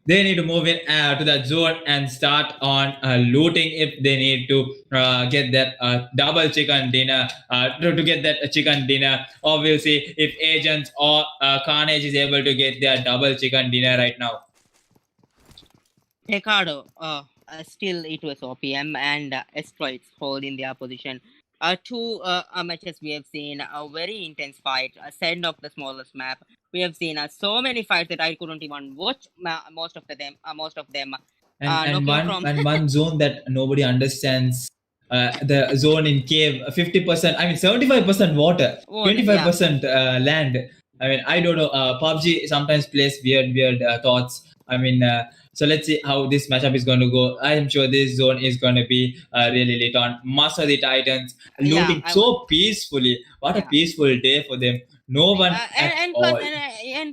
They need to move in to that zone and start on looting if they need to get that double chicken dinner. To get that chicken dinner, obviously, if Agents or Carnage is able to get their double chicken dinner right now. Ricardo, still it was OPM and Asteroids holding their position. Two matches we have seen a very intense fight, a send of the smallest map. We have seen so many fights that I couldn't even watch most of them. And Knocking one from and one zone that nobody understands. The zone in cave, 50%. I mean, 75% water, water. Yeah, 25% land. I mean, I don't know. PUBG sometimes plays weird thoughts. I mean, so let's see how this matchup is going to go. I am sure this zone is going to be really lit on. Master the Titans yeah, looting so peacefully. What a yeah. peaceful day for them. No one at And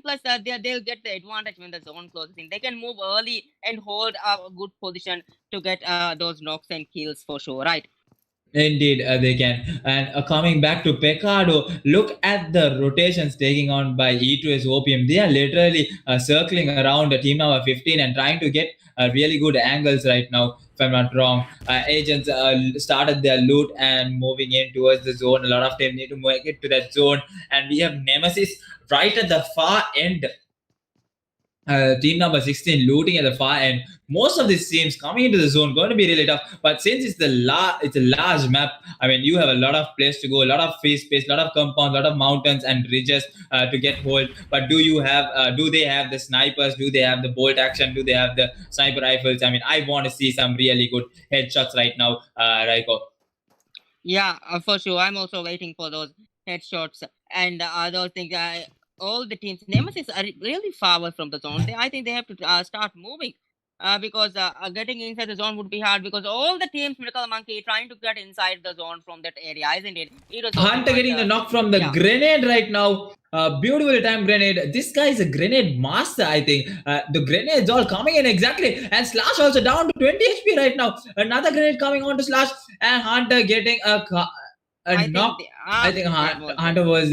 plus all. they'll get the advantage when the zone closes in. They can move early and hold a good position to get those knocks and kills for sure, right? Indeed, they can. And coming back to Pecado, look at the rotations taking on by E2S OPM. They are literally circling around the team number 15 and trying to get really good angles right now, if I'm not wrong. Agents started their loot and moving in towards the zone. A lot of them need to make it to that zone. And we have Nemesis right at the far end, team number 16 looting at the far end. Most of these teams coming into the zone going to be really tough. But since it's a large map, I mean you have a lot of place to go, a lot of free space, a lot of compounds, a lot of mountains and ridges to get hold. But do they have the snipers? Do they have the bolt action? Do they have the sniper rifles? I mean I want to see some really good headshots right now, Raiko. Yeah, for sure. I'm also waiting for those headshots and those things. All the teams, Nemesis are really far away from the zone. I think they have to start moving because getting inside the zone would be hard because all the teams, Miracle Monkey, trying to get inside the zone from that area, isn't it? It was hoping Hunter getting the knock from the yeah. grenade right now. Beautiful time grenade. This guy is a grenade master, I think. The grenades all coming in exactly. And Slash also down to 20 HP right now. Another grenade coming on to Slash. And Hunter getting a I think knock. I think that was it. Hunter was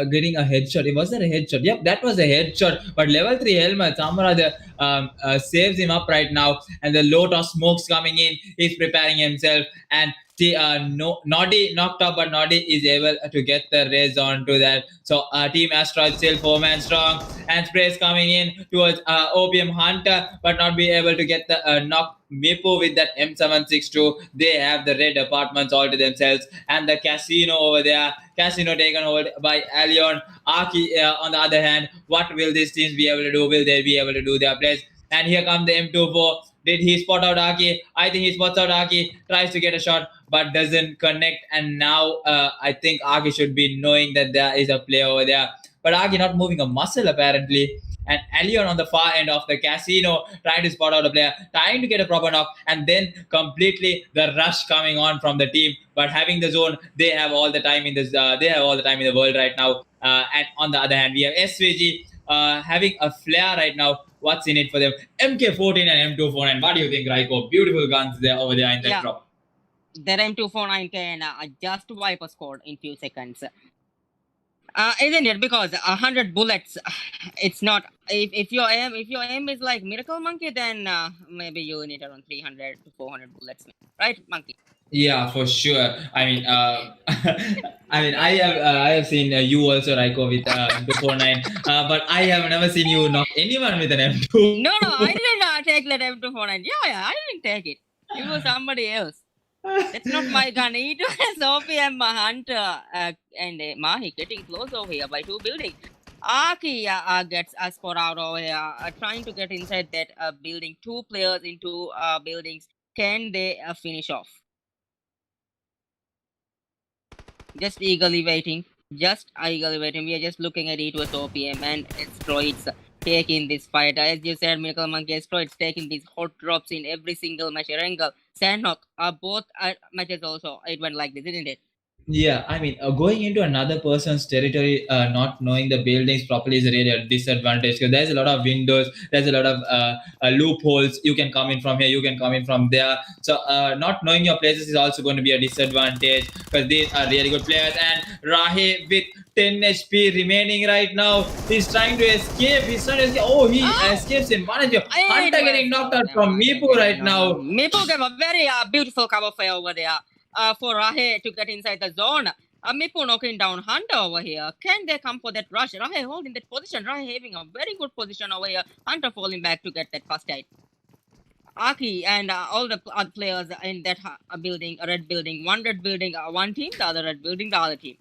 getting a headshot. Was that a headshot? Yep, that was a headshot. But level 3 helmet, Samara saves him up right now. And the lot of smokes coming in. He's preparing himself. And Noddy knocked up, but Noddy is able to get the raise on to that. So Team Asteroid still 4-man strong, and sprays coming in towards OPM Hunter, but not be able to get the knock. Mipo with that M762, they have the red apartments all to themselves, and the casino over there. Casino taken hold by Allion. Aki, on the other hand, what will these teams be able to do? Will they be able to do their place? And here comes the M24. Did he spot out Aki? I think he spots out Aki, tries to get a shot, but doesn't connect. And now I think Aki should be knowing that there is a player over there. But Aki not moving a muscle apparently. And Allion on the far end of the casino trying to spot out a player, trying to get a proper knock, and then completely the rush coming on from the team. But having the zone, they have all the time in this. They have all the time in the world right now. And on the other hand, we have SVG having a flare right now. What's in it for them? MK14 and M249. What do you think, Raiko? Beautiful guns there over there in that drop. That M249 can just wipe a score in few seconds. Isn't it? Because 100 bullets, it's not. If your aim is like Miracle Monkey, then maybe you need around 300 to 400 bullets, right, Monkey? Yeah, for sure. I mean, I have seen you also, Raiko, with M249, but I have never seen you knock anyone with an M2. No, I didn't take that M249. Yeah, I didn't take it. It was somebody else. That's not my gun. It was OPM Hunter and Mahi getting close over here by 2 buildings. Aki gets a spot out over here, trying to get inside that building. 2 players in 2 buildings. Can they finish off? Just eagerly waiting. We are just looking at it with OPM and Asteroids taking this fight. As you said, Miracle Monkey, Asteroids taking these hot drops in every single match. Erangel, Sandhawk, both matches also, it went like this, isn't it? Yeah, I mean, going into another person's territory, not knowing the buildings properly is really a disadvantage because there's a lot of windows, there's a lot of loopholes. You can come in from here, you can come in from there. So, not knowing your places is also going to be a disadvantage because these are really good players. And Rahe with 10 HP remaining right now, he's trying to escape. Oh, he escapes in 1 HP. Hunter getting knocked out from Mipo right now. Mipo gave a very beautiful cover fire over there. For Rahe to get inside the zone. Mipo knocking down Hunter over here. Can they come for that rush? Rahe holding that position. Rahe having a very good position over here. Hunter falling back to get that first hit. Aki and all the other players in that building, red building, one red building, one team, the other red building, the other team.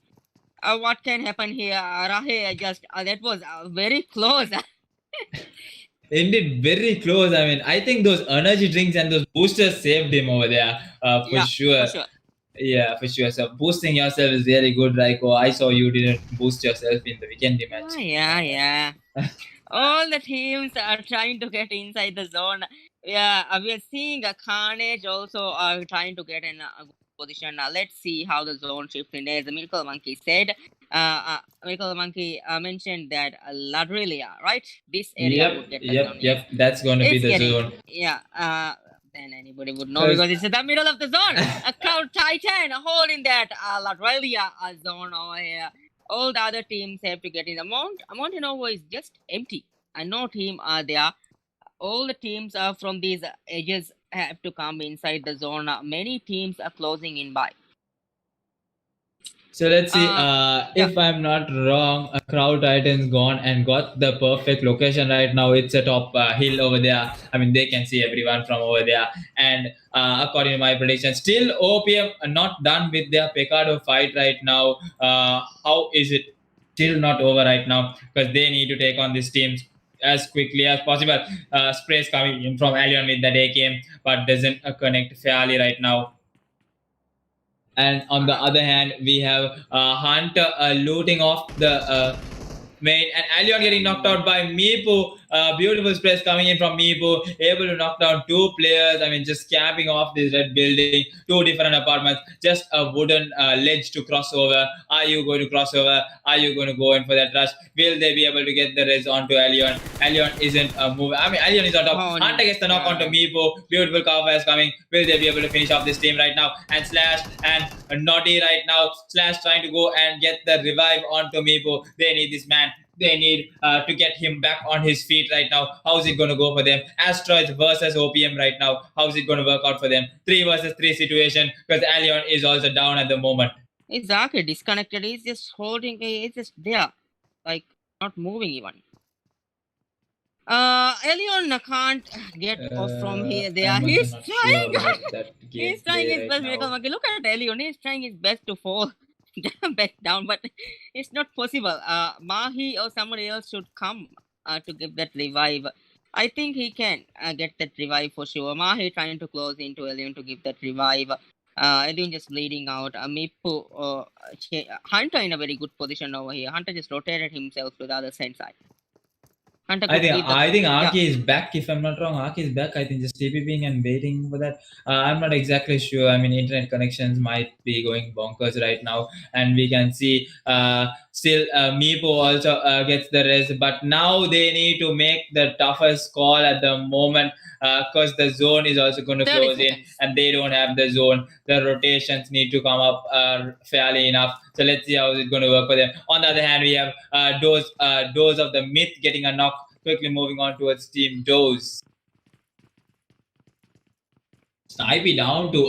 What can happen here? Rahe just that was very close. Indeed, very close. I mean, I think those energy drinks and those boosters saved him over there, for Yeah, for sure. sure. Yeah, for sure. So boosting yourself is really good, Raiko. I saw you didn't boost yourself in the weekend match. Yeah. All the teams are trying to get inside the zone. Yeah, we are seeing a Carnage also trying to get in a good position. Let's see how the zone shifts in there. The Miracle Monkey said, Miracle Monkey mentioned that Ladrillia, right? This area would get the zone. Yes, That's going to be it's the getting, zone. yeah. Then anybody would know Because because it's in the middle of the zone. A Cloud Titan holding that Ladrillia zone over here. All the other teams have to get in. The Mountain Over is just empty, and no team are there. All the teams are from these edges have to come inside the zone. Many teams are closing in by. So let's see. Yeah. If I'm not wrong, a Crowd Titan's gone and got the perfect location right now. It's a top hill over there. I mean, they can see everyone from over there. And according to my prediction, still OPM are not done with their Pecado fight right now. How is it still not over right now? Because they need to take on these teams as quickly as possible. Sprays coming in from Alien with the day game, but doesn't connect fairly right now. And on the other hand, we have Hunter looting off the main, and Alion getting knocked out by Meepo. Beautiful sprays coming in from Meepo, able to knock down two players. I mean, just camping off this red building, two different apartments, just a wooden ledge to cross over. Are you going to cross over? Are you going to go in for that rush? Will they be able to get the res onto Alion? Alion isn't moving. I mean, Alion is on top. Oh, Hunter gets the knock onto Meepo. Beautiful cover is coming. Will they be able to finish off this team right now? And Slash and Naughty right now. Slash trying to go and get the revive onto Meepo. They need this man. They need to get him back on his feet right now. How's it going to go for them? Asteroids versus OPM right now. How's it going to work out for them? 3 versus 3 situation because Allion is also down at the moment. Exactly, disconnected. He's just holding. He's just there, like not moving even. Elion can't get off from here. There, he's trying. He's trying his best. Right, look at Elion. He's trying his best to fall back down, but it's not possible. Mahi or somebody else should come to give that revive. I think he can get that revive for sure. Mahi trying to close into Elion to give that revive. Elion just bleeding out. Mipu, Hunter in a very good position over here. Hunter just rotated himself to the other side. I think Aki is back. If I'm not wrong, Aki is back. I think just TPPing and waiting for that. I'm not exactly sure. I mean, internet connections might be going bonkers right now, and we can see still Meepo also gets the res. But now they need to make the toughest call at the moment because the zone is also going to close in, and they don't have the zone. The rotations need to come up fairly enough. So let's see how it's going to work for them. On the other hand, we have Dose of the Myth getting a knock. Quickly moving on towards Team Dose. Snipey down to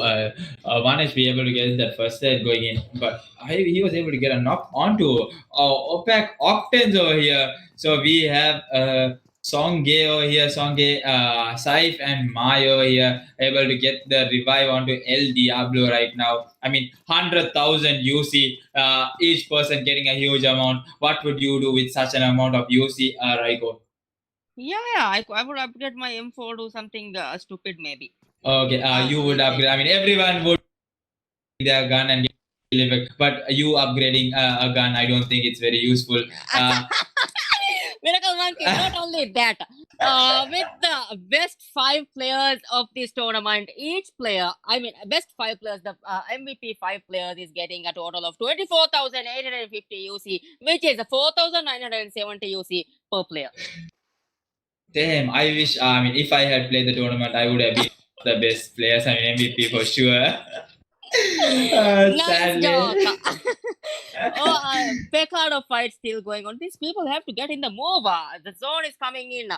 1 HP able to get that first set going in, but he was able to get a knock onto Opac Octans over here. So we have Songay over here, Songay, Saif and Mai over here able to get the revive onto El Diablo right now. I mean, 100,000 UC, each person getting a huge amount. What would you do with such an amount of UC, Raiko? Yeah, I would upgrade my M4 to something stupid maybe. Okay, you would upgrade. I mean, everyone would their gun and get, but you upgrading a gun, I don't think it's very useful. Miracle Monkey, not only that, with the best 5 players of this tournament, each player, I mean, best 5 players, the MVP 5 players is getting a total of 24,850 UC, which is 4,970 UC per player. Damn, I wish, I mean, if I had played the tournament, I would have been the best players. I mean, MVP for sure. Nice job. Pecado fight still going on. These people have to get in the move. The zone is coming in.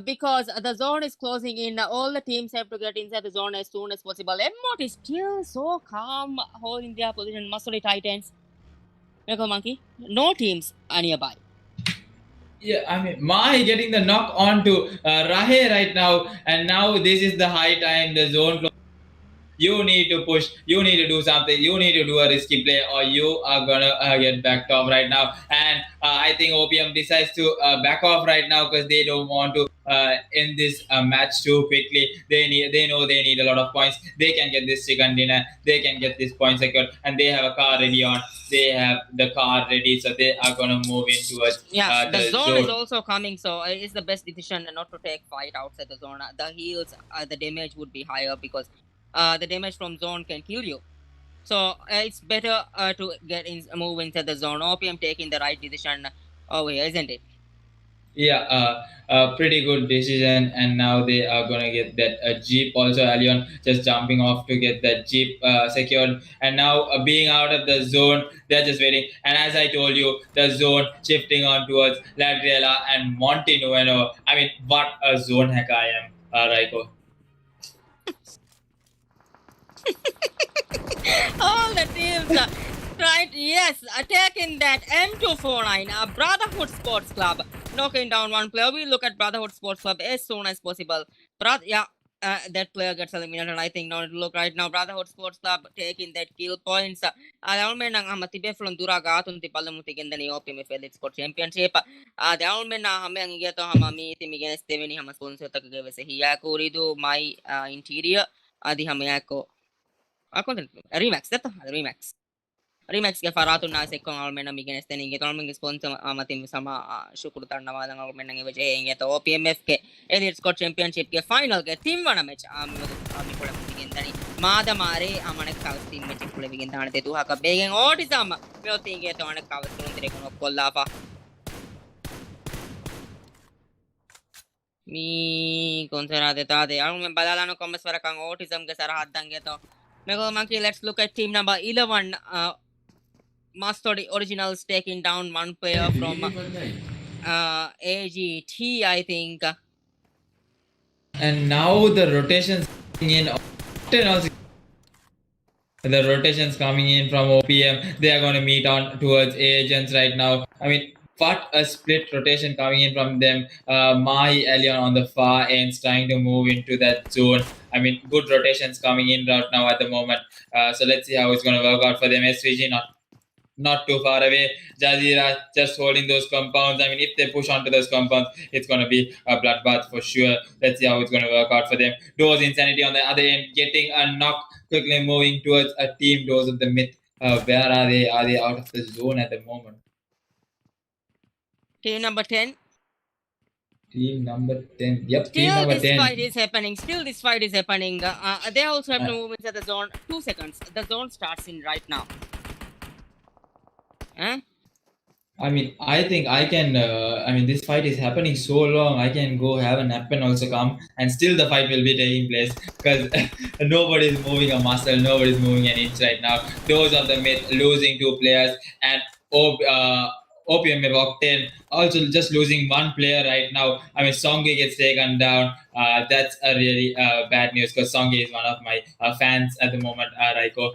Because the zone is closing in. All the teams have to get inside the zone as soon as possible. Emmott is still so calm, holding their position. Muscle Titans. Miracle Monkey. No teams are nearby. Yeah, I mean, Mai getting the knock on to Rahe right now, and now this is the high time. The zone you need to push, you need to do something, you need to do a risky play, or you are gonna get backed off right now. And I think OPM decides to back off right now because they don't want to end this match too quickly. They know they need a lot of points. They can get this chicken dinner, they can get this point secured, and they have a car ready on. They have the car ready, so they are gonna move in towards Yeah, the the zone is zone. also coming, so it's the best decision not to take fight outside the zone. The heals, the damage would be higher because the damage from zone can kill you. So it's better to move into the zone. OPM taking the right decision over here, isn't it? Yeah, pretty good decision. And now they are gonna get that jeep also. Alien just jumping off to get that jeep secured, and now being out of the zone, they're just waiting. And as I told you, the zone shifting on towards Ladriela and Monte Nueno. I mean, what a zone hack I am, Raiko. All the teams tried, yes, attacking that M249, Brotherhood Sports Club, knocking down one player. We look at Brotherhood Sports Club as soon as possible. That player gets eliminated. I think now look right now, Brotherhood Sports Club taking that kill points. Almen ang matibe from Duraga atun ti palamutigan ni Opmf Elite Sport Championship. The almen na hame ang iyato hamami timigen Steveni hama sponsor tagagawa sa hiya ko rido my interior adi hamaya ko. Ako din. Remax. Dito. Remax. Remax ke Farato na se kung almen na migen este ninge. Almen ke sponsor matim sama syukur na mga almen nang iba jenge to OPMF ke Elite Scott Championship ke final ke team wana match ami pula migen dani. Mada mare amane kawas team match pula migen dani te tuha ka begen autism me otinge to anek kawas tun dire kono kollafa. Mi considerate tate. Almen badalano commas para kang autism ke sarahad dange to. Monkey, let's look at team number 11. Master Originals taking down one player from AGT, I think. And now the rotations coming in. The rotations coming in from OPM, they are going to meet on towards agents right now. I mean, what a split rotation coming in from them. Mahi Elion on the far ends trying to move into that zone. I mean, good rotations coming in right now at the moment. So let's see how it's going to work out for them. SVG not too far away. Jazira just holding those compounds. I mean, if they push onto those compounds, it's going to be a bloodbath for sure. Let's see how it's going to work out for them. Doors Insanity on the other end, getting a knock, quickly moving towards a team. Doors of the Myth. Where are they? Are they out of the zone at the moment? Team number 10. Team number 10. Yep, Still team number this 10. fight is happening. Still this fight is happening. They also have to move into the zone. 2 seconds. The zone starts in right now. Huh? I mean, I think I can. I mean, this fight is happening so long. I can go have a nap and also come, and still the fight will be taking place because nobody is moving a muscle, nobody is moving an inch right now. Those of the Myth losing two players, and Opium Octane also just losing one player right now. I mean, Songi gets taken down. That's a really bad news because Songi is one of my fans at the moment, Raiko.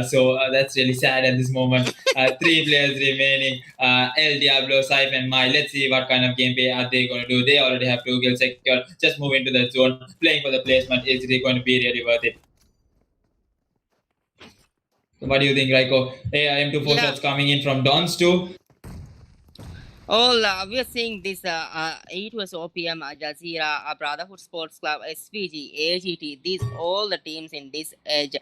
So that's really sad at this moment. Three players remaining. El Diablo, Saif, and Mai. Let's see what kind of gameplay are they going to do. They already have two kills secured. Just move into the zone. Playing for the placement is really going to be really worth it. So what do you think, Raiko? Hey, M24 shots coming in from Dons too. All we are seeing this it was OPM, Jazeera, Brotherhood Sports Club, SVG, AGT, these all the teams in this edge.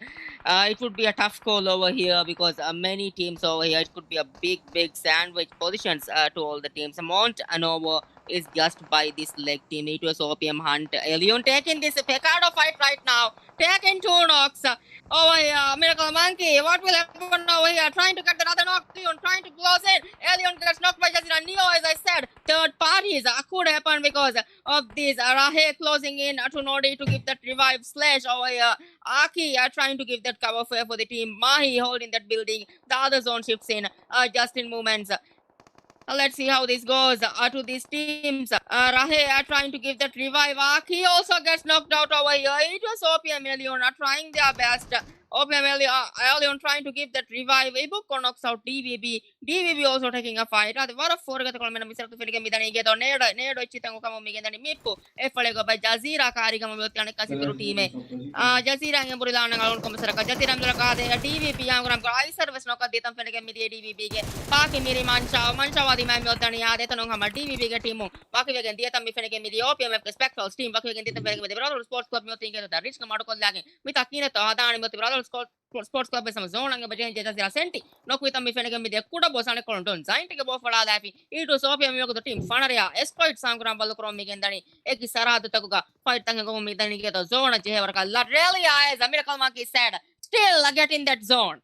It would be a tough call over here because many teams over here, it could be a big sandwich positions to all the teams. Mount Anovo is just by this leg team. It was OPM Hunt. Leon taking this Pecado fight right now. Taking 2 knocks. Over here, Miracle Monkey. What will happen over here? Trying to get another knock. Leon trying to close in. Alien gets knocked by Jazeera. Neo, as I said, third parties could happen because of this. Rahe closing in to Nodi to give that revive slash over here. Aki are trying to give that cover for the team. Mahi holding that building. The other zone shifts in just in moments. Let's see how this goes to these teams. Rahe are trying to give that revive. Aki also gets knocked out over here. It was OPM Leon trying their best. OPM early on trying to give that revive. Ibukko knocks out DVB. DVB also taking a fight. Ade vara forga kolmena misaratu fenike midani geto nedo chitango kamo migandani mippu efalego by Jazira kari kamo mutane kasituru team Jazira ngamburila nangalon komisaraka Jazira nduraka de DVB yanguram I service no kadetam fenike midi DVB ge paki miri manchawadi mai mutani ade tanong hama DVB ge team paki wegen diatam mi fenike midi OPM spectral team paki wegen diatam fenike midi brother sports club mutinge to rich kamado kollage mita kine to hadani muti brother sports club sama zone anga bajen Jazira senti nok vitam mi fenike midi kuda bosane kolon zaint ke bo fala dafi itu OPM yogo to team fanaria exploit sanguram balu krom mi gendani eki saradu takuga fight tanga ko mi dani ge to zone jehevar ka really is Amir Kalmaki said still get in that zone.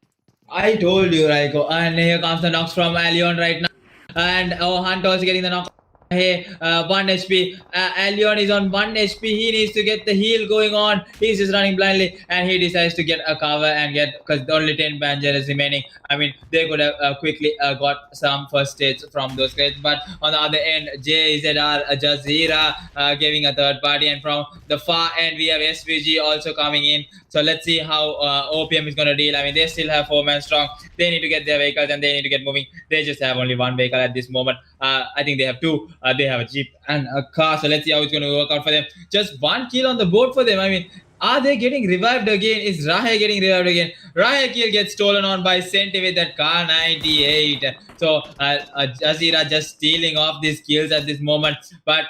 I told you, Raiko. And here comes the knocks from Allion right now. And Hunt also getting the knock. Hey, 1 HP. Allion is on 1 HP. He needs to get the heal going on. He's just running blindly, and he decides to get a cover and get because only 10 Banjer is remaining. I mean, they could have quickly got some first stage from those crates, but on the other end, JZR Jazeera giving a third party, and from the far end, we have SVG also coming in. So let's see how OPM is going to deal. I mean, they still have 4 men strong. They need to get their vehicles and they need to get moving. They just have only 1 vehicle at this moment. I think they have 2. They have a jeep and a car. So let's see how it's going to work out for them. Just 1 kill on the board for them. I mean, are they getting revived again? Is Rahe getting revived again? Rahe kill gets stolen on by Senti with that car 98. So Jazeera just stealing off these kills at this moment. But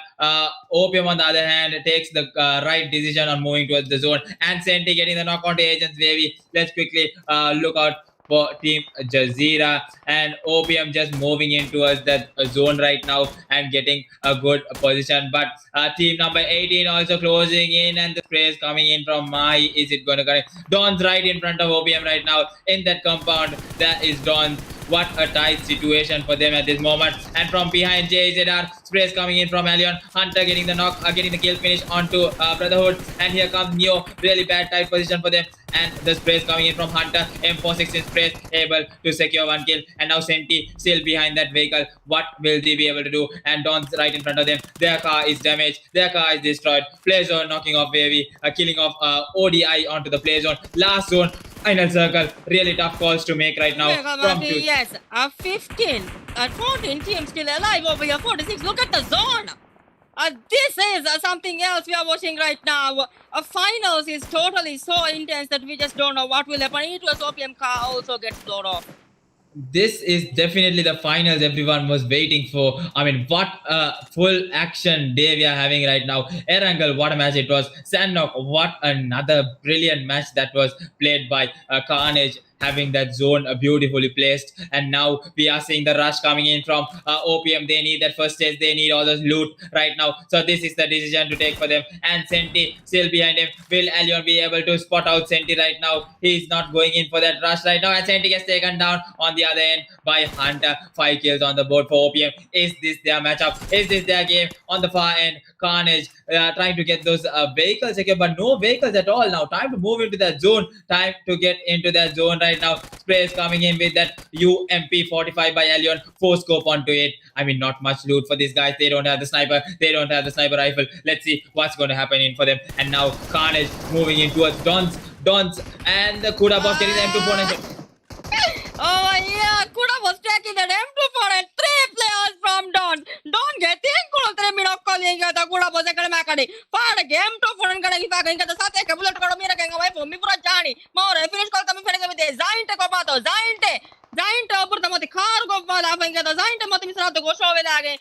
Opium on the other hand takes the right decision on moving towards the zone. And Senti getting the knock onto Agents Wavy. Let's quickly look out for Team Jazeera, and Opium just moving in towards that zone right now and getting a good position. But team number 18 also closing in, and the spray is coming in from Mahi. Is it going to connect? Don's right in front of Opium right now in that compound. That is Don. What a tight situation for them at this moment. And from behind, JZR sprays coming in from Allion. Hunter getting the knock, getting the kill finish onto Brotherhood. And here comes Neo. Really bad tight position for them. And the sprays coming in from Hunter. M416 sprays able to secure 1 kill. And now Senti still behind that vehicle. What will they be able to do? And Don's right in front of them. Their car is damaged. Their car is destroyed. Play zone knocking off Wavy. Killing off ODI onto the play zone. Last zone. Final circle. Really tough calls to make right now. From yes, 15, 14 teams still alive over here. 46. Look at the zone. This is something else we are watching right now. Finals is totally so intense that we just don't know what will happen. It was OPM car also gets blown off. This is definitely the finals everyone was waiting for. I mean, what a full action day we are having right now. Erangel, what a match it was. Sandok, what another brilliant match that was played by Carnage, having that zone beautifully placed. And now we are seeing the rush coming in from OPM. They need that first stage. They need all those loot right now. So this is the decision to take for them. And Senti still behind him. Will Allion be able to spot out Senti right now? He's not going in for that rush right now. And Senti gets taken down on the other end by Hunter. 5 kills on the board for OPM. Is this their matchup? Is this their game? On the far end, Carnage trying to get those vehicles secure, but no vehicles at all now. Time to move into that zone. Time to get into that zone right now. Spray is coming in with that UMP 45 by Allion. 4 scope onto it. I mean, not much loot for these guys. They don't have the sniper. They don't have the sniper rifle. Let's see what's going to happen in for them. And now Carnage moving in towards Dons, and the Kuda boss getting the M249. Oh yeah, Kuda was taking that M249. 3 players from Don. Don getting Kuda 3 minutes calling the Kuda was a Kamakadi. Part a game to foreign Kanaki Pakan, the Sate, Kabula Kamira can away from Mipra Jani. More, I finished calling with the Zainte Copato, Zainte, put them on the cargo while having the Zainte Motimisra to go show it again.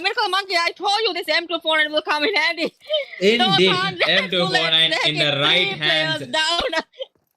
Miracle Monkey, I told you this M249 will come in handy. Indeed, M249 in the right hands.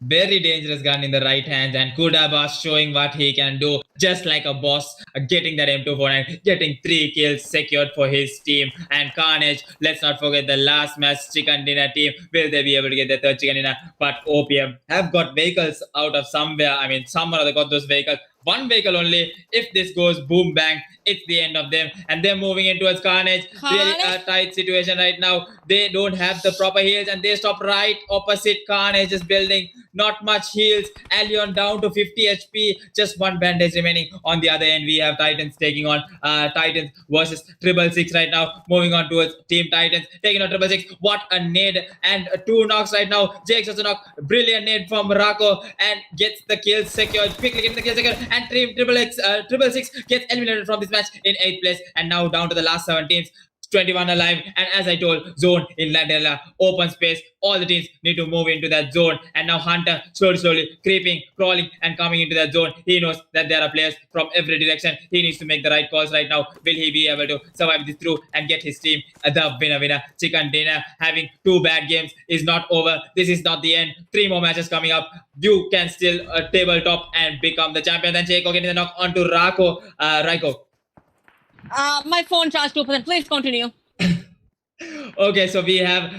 Very dangerous gun in the right hands, and Kudabas showing what he can do, just like a boss, getting that M249, getting 3 kills secured for his team. And Carnage, let's not forget the last match, Chicken Dinner team. Will they be able to get the 3rd Chicken Dinner? But OPM have got vehicles out of somewhere. I mean, someone or other got those vehicles. 1 vehicle only. If this goes boom bang, it's the end of them. And they're moving in towards Carnage. Really a tight situation right now. They don't have the proper heals, and they stop right opposite Carnage is building. Not much heals. Allion down to 50 HP. Just 1 bandage remaining. remaining. On the other end, we have Titans taking on Titans versus Triple Six right now. Moving on towards Team Titans, taking on Triple Six. What a nade and two knocks right now. Jake does a knock, brilliant nade from Rako and gets the kill secured. Quickly getting the kill secured, and Triple Six gets eliminated from this match in 8th place. And now down to the last 7 teams. 21 alive, and as I told, zone in Landela, open space. All the teams need to move into that zone, and now Hunter slowly creeping, crawling, and coming into that zone. He knows that there are players from every direction. He needs to make the right calls right now. Will he be able to survive this through and get his team the winner? Chicken dinner. Having 2 bad games is not over. This is not the end. 3 more matches coming up. You can still tabletop and become the champion. Then Checo getting the knock onto Raiko. My phone charged 2%. Please continue. Okay, so we have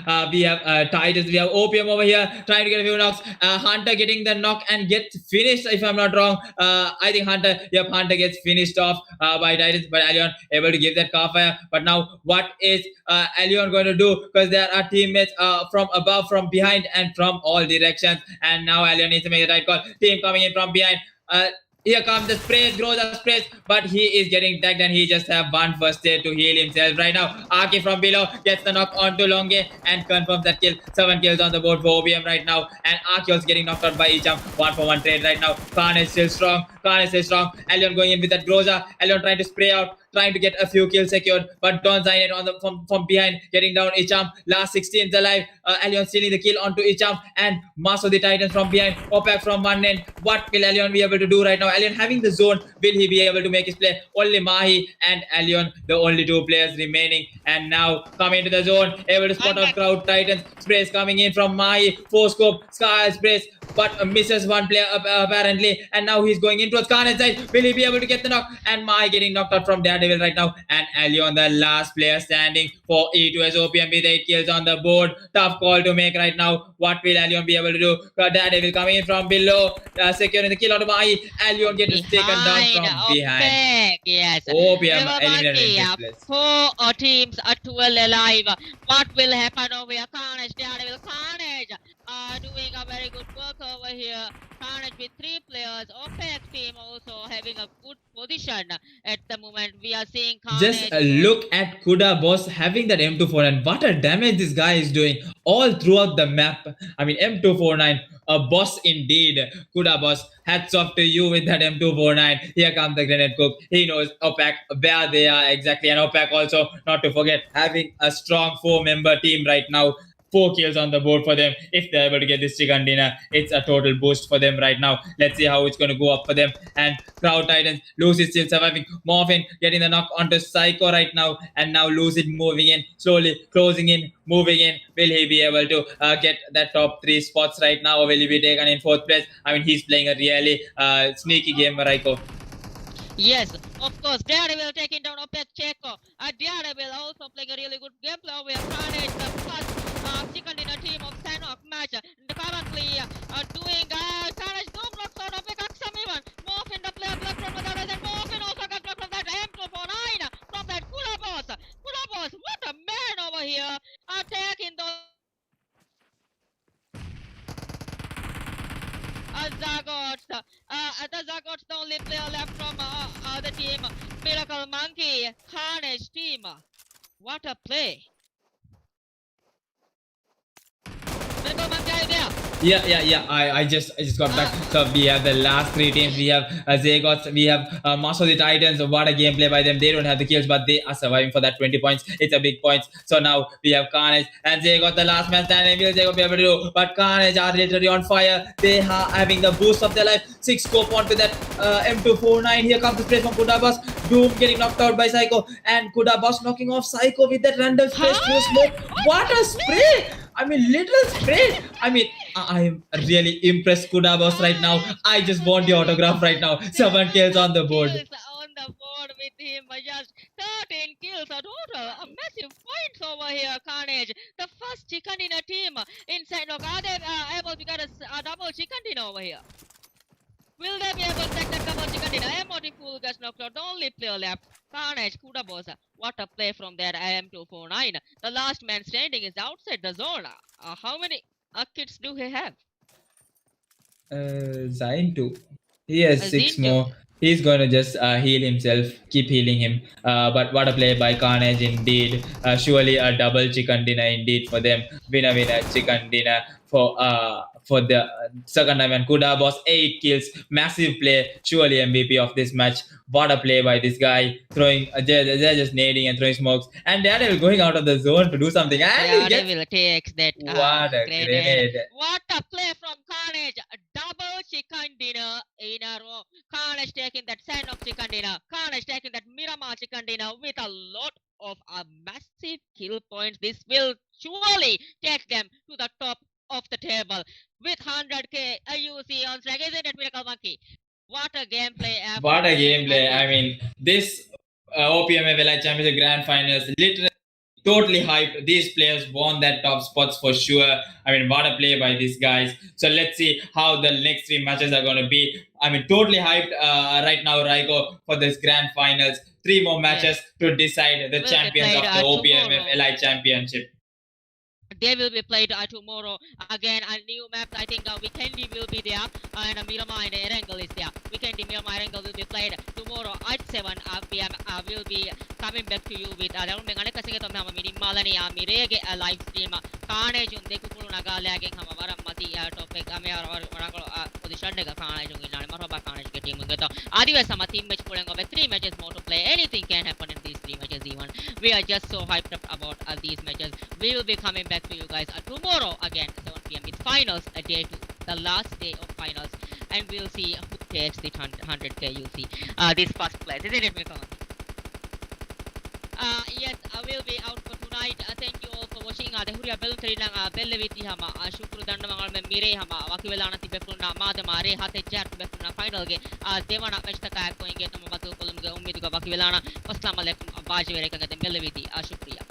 Titans, we have Opmf over here trying to get a few knocks. Hunter getting the knock and gets finished, if I'm not wrong. I think Hunter gets finished off by Titans, but Allion able to give that car fire. But now what is Allion going to do? Because there are teammates from above, from behind, and from all directions. And now Allion needs to make the right call. Team coming in from behind. Here comes the sprays, grows the sprays, but he is getting tagged and he just have 1 first aid to heal himself right now. Aki from below gets the knock onto Longe and confirms that kill. 7 kills on the board for OBM right now, and Aki also getting knocked out by Icham. 1-for-1 trade right now. Khan is still strong. Allion going in with that Groza. Allion trying to spray out, trying to get a few kills secured, but Don Zainet on the from behind, getting down Icham. Last 16 alive. Allion stealing the kill onto Icham and Maso the Titans from behind. Opmf from one end. What will Allion be able to do right now? Allion having the zone. Will he be able to make his play? Only Mahi and Allion, the only 2 players remaining. And now coming into the zone, able to spot out crowd Titans. Sprays coming in from Mahi. 4 scope, Sky sprays, but misses 1 player apparently. And now he's going into Khan's side. Will he be able to get the knock? And Mahi getting knocked out from Daredevil right now. And Allion, the last player standing for E2S OPM with 8 kills on the board. Tough call to make right now. What will Allion be able to do? Daredevil coming in from below, securing the kill out of Mahi. Allion gets taken down from behind. Yes. OPM eliminated in this place. 4 teams are 12 alive. What will happen over here? Carnage, Daredevil, Carnage doing a very good work over here. Carnage with 3 players. Opmf team also having a good position at the moment. We are seeing Carnage. Just look at Kuda Boss having that M249. What a damage this guy is doing all throughout the map. I mean, M249, a boss indeed. Kuda Boss, hats off to you with that M249. Here comes the Grenade Cook. He knows OPAC where they are exactly. And OPAC also, not to forget, having a strong 4-member team right now. 4 kills on the board for them. If they're able to get this chicken dinner, it's a total boost for them right now. Let's see how it's going to go up for them. And Crowd Titans, Lucy still surviving. Morphin getting the knock onto Psycho right now. And now Lucid moving in, slowly closing in, moving in. Will he be able to get that top 3 spots right now, or will he be taken in 4th place? I mean, he's playing a really sneaky game, Raiko. Yes, of course. Daredevil taking down Opet Checo. Daredevil also playing a really good gameplay over here. Carnage, the first chicken dinner team of Sanok match. Currently doing Carnage no blocks out of Pikaxam even. Morphin the player blocked from the other side. Morphin also got blocked from that M249 from that Kula Boss. Kula Boss, what a man over here. Attacking those Zagots. The Zagots, the only player left from the team. Miracle Monkey, Carnage team. What a play. Miracle Monkey, are you there? Yeah. I just got back. So we have the last 3 teams. We have Zagots, we have Master of the Titans. What a gameplay by them. They don't have the kills, but they are surviving for that 20 points. It's a big points. So now we have Carnage and Zagot, the last man standing. Will Zagot be able to do? But Carnage are literally on fire. They are having the boost of their life. 6 scope onto that M249. Here comes the spray from Kuda Boss. Doom getting knocked out by Psycho, and Kuda Boss knocking off Psycho with that random spray through smoke. What a spray! I mean, little spray. I mean, I am really impressed, Kuda Boss, right now. I just want the autograph right now. 7 kills on the board. Kills on the board with him. Just 13 kills a total. A massive points over here, Carnage. The first chicken dinner team inside. Look, are they able to get a double chicken dinner over here? Will they be able to take that double chicken dinner? Emotive Fool gets knocked out. The only player left. Carnage, Kuda Boss. What a play from there. M249. The last man standing is outside the zone. How many kits do he have? Zain 2. He has 6 Zain more. He's going to just heal himself, keep healing him. But what a play by Carnage indeed. Surely a double chicken dinner indeed for them. Winner, winner, chicken dinner for the second time. And Kuda boss 8 kills, massive play. Surely MVP of this match. What a play by this guy, throwing. They're just nading and throwing smokes. And Daredevil going out of the zone to do something. And he gets Daredevil takes that what a grenade. grenade. What a play from Carnage! A double chicken dinner in a row. Carnage taking that sand of chicken dinner. Carnage taking that Miramar chicken dinner with a lot of massive kill points. This will surely take them to the top of the table with 100k AUC on track. Isn't it, Miracle Monkey? What a gameplay effort. What a gameplay. I mean, this OPMF Elite Championship Grand Finals literally totally hyped. These players won that top spots for sure. I mean, what a play by these guys. So let's see how the next 3 matches are going to be. I mean, totally hyped right now, Raiko, for this Grand Finals. 3 more matches to decide the Will be champions of played, the OPMF tomorrow. Elite Championship. They will be played tomorrow. Again, a new map. I think Weekendy will be there, and Miramar and Erangel is there. Weekendy, Miramar, Erangel will be played tomorrow at 7 p.m. We'll be coming back to you with minimalani mirege live stream. Carnage on the Kupuna lagging Hamara Mati topic. Position Carnage in Maraba Carnage team. Adivasama team match pulling over 3 matches more to play. Anything can happen in these 3 matches even. We are just so hyped up about these matches. We will be coming back to you guys tomorrow again 7 p.m. It's finals, a day 2, the last day of finals, and we'll see who takes the 100k UC. This first place, isn't it, Mikon? Yes, I will be out for tonight. Thank you all for watching. The Huria Bell Trilang Belleviti Hama, Shukru Dandamangal Mire Hama, Wakivelana Tibefuna, Madamare, Hate Chat Befuna final game. Devana Meshtaka going get Mabatu Kulunga, Umiduka Wakivelana, Paslama left Bajavereka, the Belleviti, Shukriya.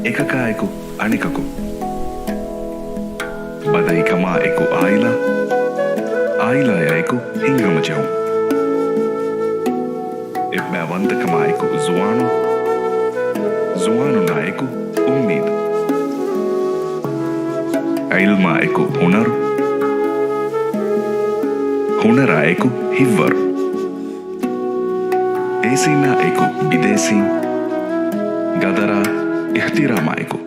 එකකායකු අනිකකු බදයිකමා එකු ආයිලායකු හිංගමජවුම් එබ්බැවන්තකමායකු ජුවානු නායකු උම්මීද ඇයිල්මායකු හුනරායකු හිව්වරු ඒසිනායකු විදේසින් ගදරා احترامائكم